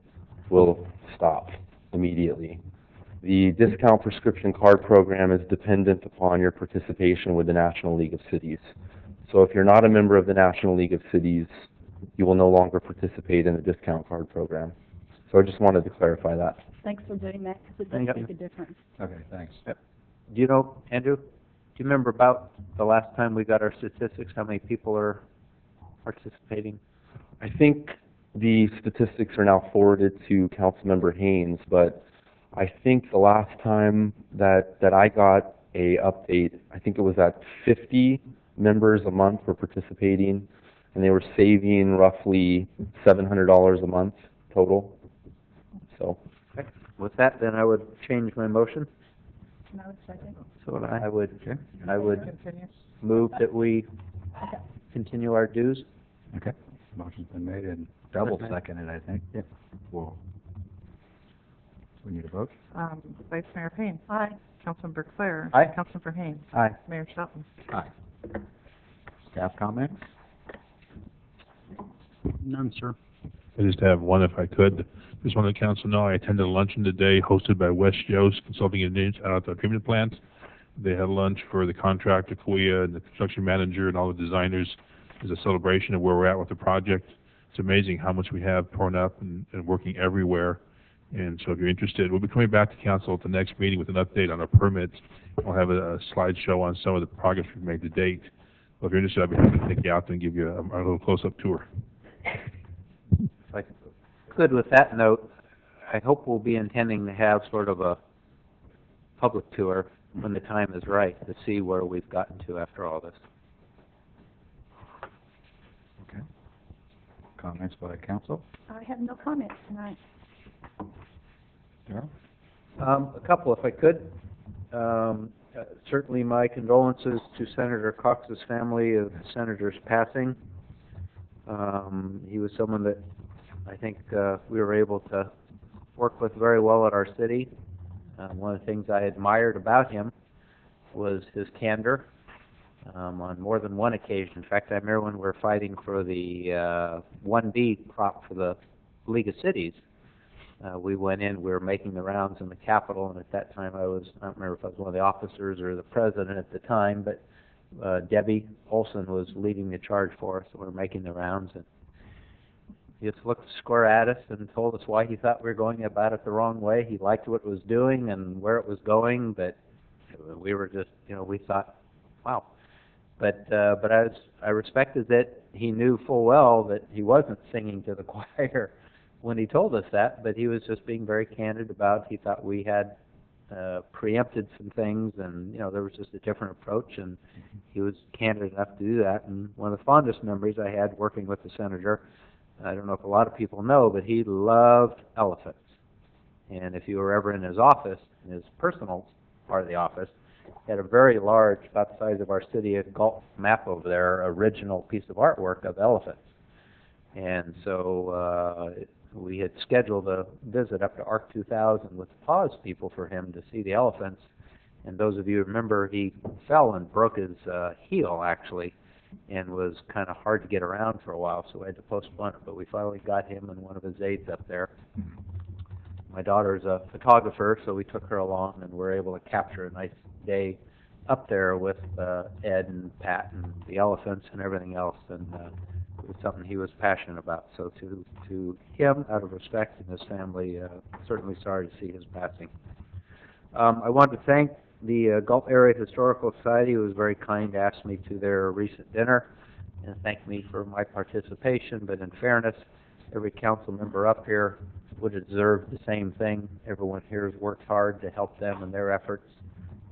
will stop immediately. The discount prescription card program is dependent upon your participation with the National League of Cities. So if you're not a member of the National League of Cities, you will no longer participate in the discount card program. So I just wanted to clarify that. Thanks for doing that, because it does make a difference. Okay, thanks. Do you know, Andrew, do you remember about the last time we got our statistics, how many people are participating? I think the statistics are now forwarded to Councilmember Haynes, but I think the last time that I got a update, I think it was at 50 members a month were participating, and they were saving roughly $700 a month total. So. Okay. With that, then I would change my motion. No, second. So I would Continue. move that we continue our dues. Okay. Motion's been made and double seconded, I think. Yeah. Well, we need a vote? Vice Mayor Payne. Aye. Councilmember Claire. Aye. Councilmember Haynes. Aye. Mayor Shelton. Aye. Staff comments? None, sir. I just have one if I could. Just want the council know I attended a luncheon today hosted by West Jost Consulting Engineers out at the treatment plant. They had lunch for the contractor, Kuya, and the construction manager and all the designers as a celebration of where we're at with the project. It's amazing how much we have torn up and working everywhere. And so if you're interested, we'll be coming back to council at the next meeting with an update on our permits. We'll have a slideshow on some of the progress we've made to date. But if you're interested, I'll be happy to take you out and give you a little close-up tour. If I could, with that note, I hope we'll be intending to have sort of a public tour when the time is right to see where we've gotten to after all this. Okay. Comments by council? I have no comments tonight. Darrell? A couple, if I could. Certainly my condolences to Senator Cox's family of the senator's passing. He was someone that I think we were able to work with very well at our city. One of the things I admired about him was his candor on more than one occasion. In fact, I remember when we were fighting for the 1B crop for the League of Cities. we went in, we were making the rounds in the Capitol, and at that time I don't remember if I was one of the officers or the president at the time, but Debbie Olson was leading the charge for us, so we were making the rounds, and he just looked square at us and told us why he thought we were going about it the wrong way. He liked what it was doing and where it was going, but we were just, we thought, wow. But I respected that he knew full well that he wasn't singing to the choir when he told us that, but he was just being very candid about, he thought we had preempted some things, and there was just a different approach, and he was candid enough to do that. And one of the fondest memories I had working with the senator, I don't know if a lot of people know, but he loved elephants. And if you were ever in his office, in his personal part of the office, he had a very large, about the size of our city of Galt map over there, original piece of artwork of elephants. And so we had scheduled a visit up to ARC 2000 with the pause people for him to see the elephants. And those of you who remember, he fell and broke his heel, actually, and was kind of hard to get around for a while, so we had to postpone it. But we finally got him and one of his aides up there. My daughter's a photographer, so we took her along, and we were able to capture a nice day up there with Ed and Pat and the elephants and everything else. And it was something he was passionate about. So to him, out of respect, and his family, certainly sorry to see his passing. I want to thank the Galt Area Historical Society, who was very kind to ask me to their recent dinner and thank me for my participation. But in fairness, every council member up here would have deserved the same thing. Everyone here has worked hard to help them in their efforts,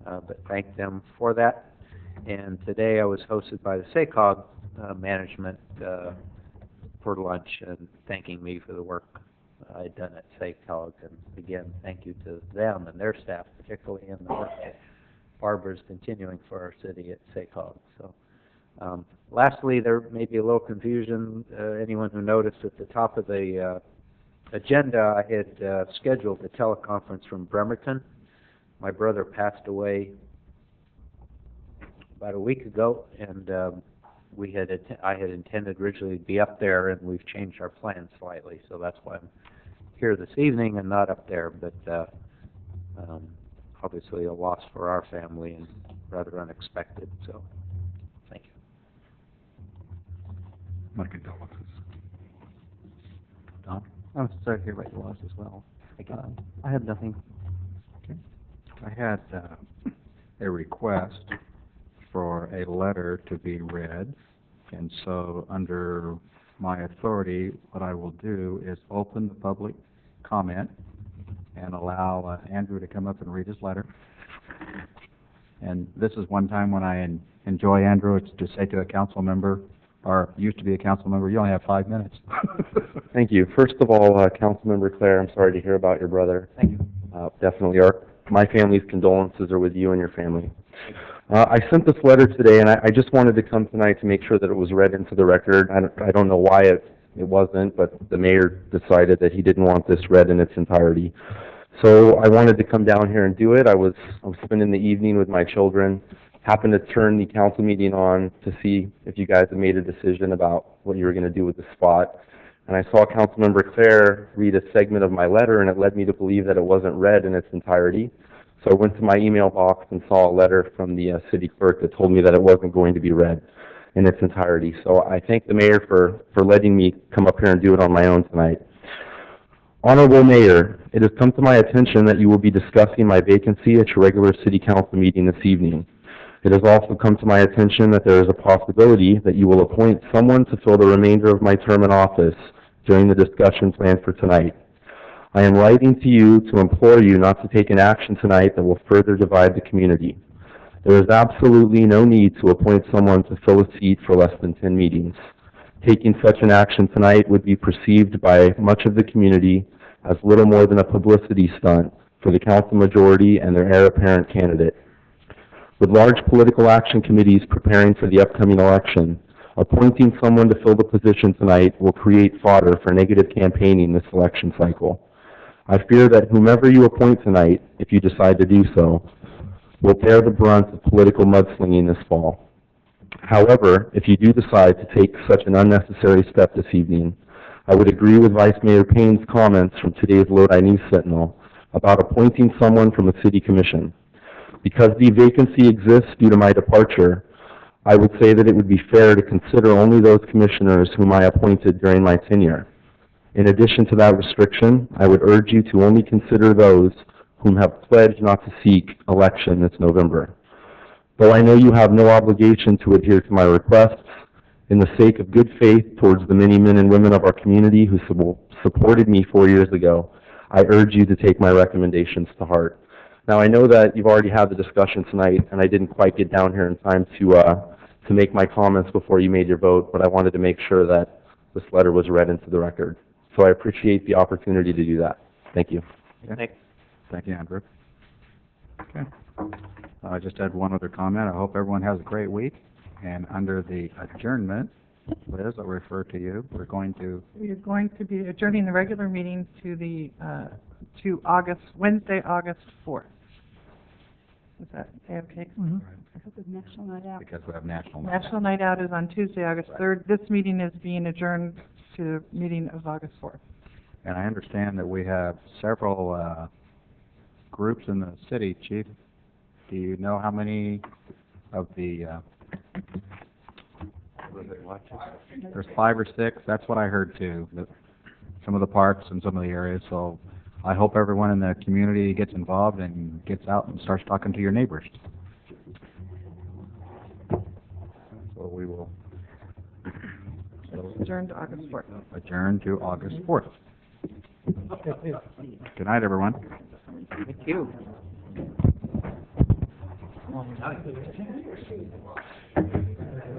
but thank them for that. And today I was hosted by the SACOG management for lunch, and thanking me for the work I'd done at SACOG. And again, thank you to them and their staff, particularly in the work that Barbara's continuing for our city at SACOG. So, lastly, there may be a little confusion. Anyone who noticed at the top of the agenda, I had scheduled a teleconference from Bremerton. My brother passed away about a week ago, and I had intended originally to be up there, and we've changed our plans slightly, so that's why I'm here this evening and not up there. But obviously a loss for our family and rather unexpected. So, thank you. My condolences. Don? I'm sorry to hear about your loss as well. I have nothing. Okay. I had a request for a letter to be read, and so under my authority, what I will do is open the public comment and allow Andrew to come up and read his letter. And this is one time when I enjoy, Andrew, it's to say to a council member, or used to be a council member, you only have 5 minutes. Thank you. First of all, Councilmember Claire, I'm sorry to hear about your brother. Thank you. Definitely my family's condolences are with you and your family. I sent this letter today, and I just wanted to come tonight to make sure that it was read into the record. I don't know why it wasn't, but the mayor decided that he didn't want this read in its entirety. So I wanted to come down here and do it. I was spending the evening with my children, happened to turn the council meeting on to see if you guys had made a decision about what you were going to do with the spot. And I saw Councilmember Claire read a segment of my letter, and it led me to believe that it wasn't read in its entirety. So I went to my email box and saw a letter from the city clerk that told me that it wasn't going to be read in its entirety. So I thank the mayor for letting me come up here and do it on my own tonight. Honorable Mayor, it has come to my attention that you will be discussing my vacancy at your regular city council meeting this evening. It has also come to my attention that there is a possibility that you will appoint someone to fill the remainder of my term in office during the discussion planned for tonight. I am writing to you to implore you not to take an action tonight that will further divide the community. There is absolutely no need to appoint someone to fill a seat for less than 10 meetings. Taking such an action tonight would be perceived by much of the community as little more than a publicity stunt for the council majority and their heir apparent candidate. With large political action committees preparing for the upcoming election, appointing someone to fill the position tonight will create fodder for negative campaigning this election cycle. I fear that whomever you appoint tonight, if you decide to do so, will bear the brunt of political mudslinging this fall. However, if you do decide to take such an unnecessary step this evening, I would agree with Vice Mayor Payne's comments from today's Lodi News Sentinel about appointing someone from the City Commission. Because the vacancy exists due to my departure, I would say that it would be fair to consider only those commissioners whom I appointed during my tenure. In addition to that restriction, I would urge you to only consider those whom have pledged not to seek election this November. Though I know you have no obligation to adhere to my requests, in the sake of good faith towards the many men and women of our community who supported me 4 years ago, I urge you to take my recommendations to heart. Now, I know that you've already had the discussion tonight, and I didn't quite get down here in time to make my comments before you made your vote, but I wanted to make sure that this letter was read into the record. So I appreciate the opportunity to do that. Thank you. Okay. Thank you, Andrew. Okay. I just had one other comment. I hope everyone has a great week. And under the adjournment, Liz, I'll refer to you. We're going to be adjourning the regular meeting to the, to Wednesday, August 4th. Is that okay? Mm-hmm. National Night Out. Because we have National Night National Night Out is on Tuesday, August 3rd. This meeting is being adjourned to the meeting of August 4th. And I understand that we have several groups in the city, Chief. Do you know how many of the, there's 5 or 6, that's what I heard too. Some of the parks and some of the areas, so I hope everyone in the community gets involved and gets out and starts talking to your neighbors. So we will Adjourn to August 4th. adjourn to August 4th. Good night, everyone. Thank you.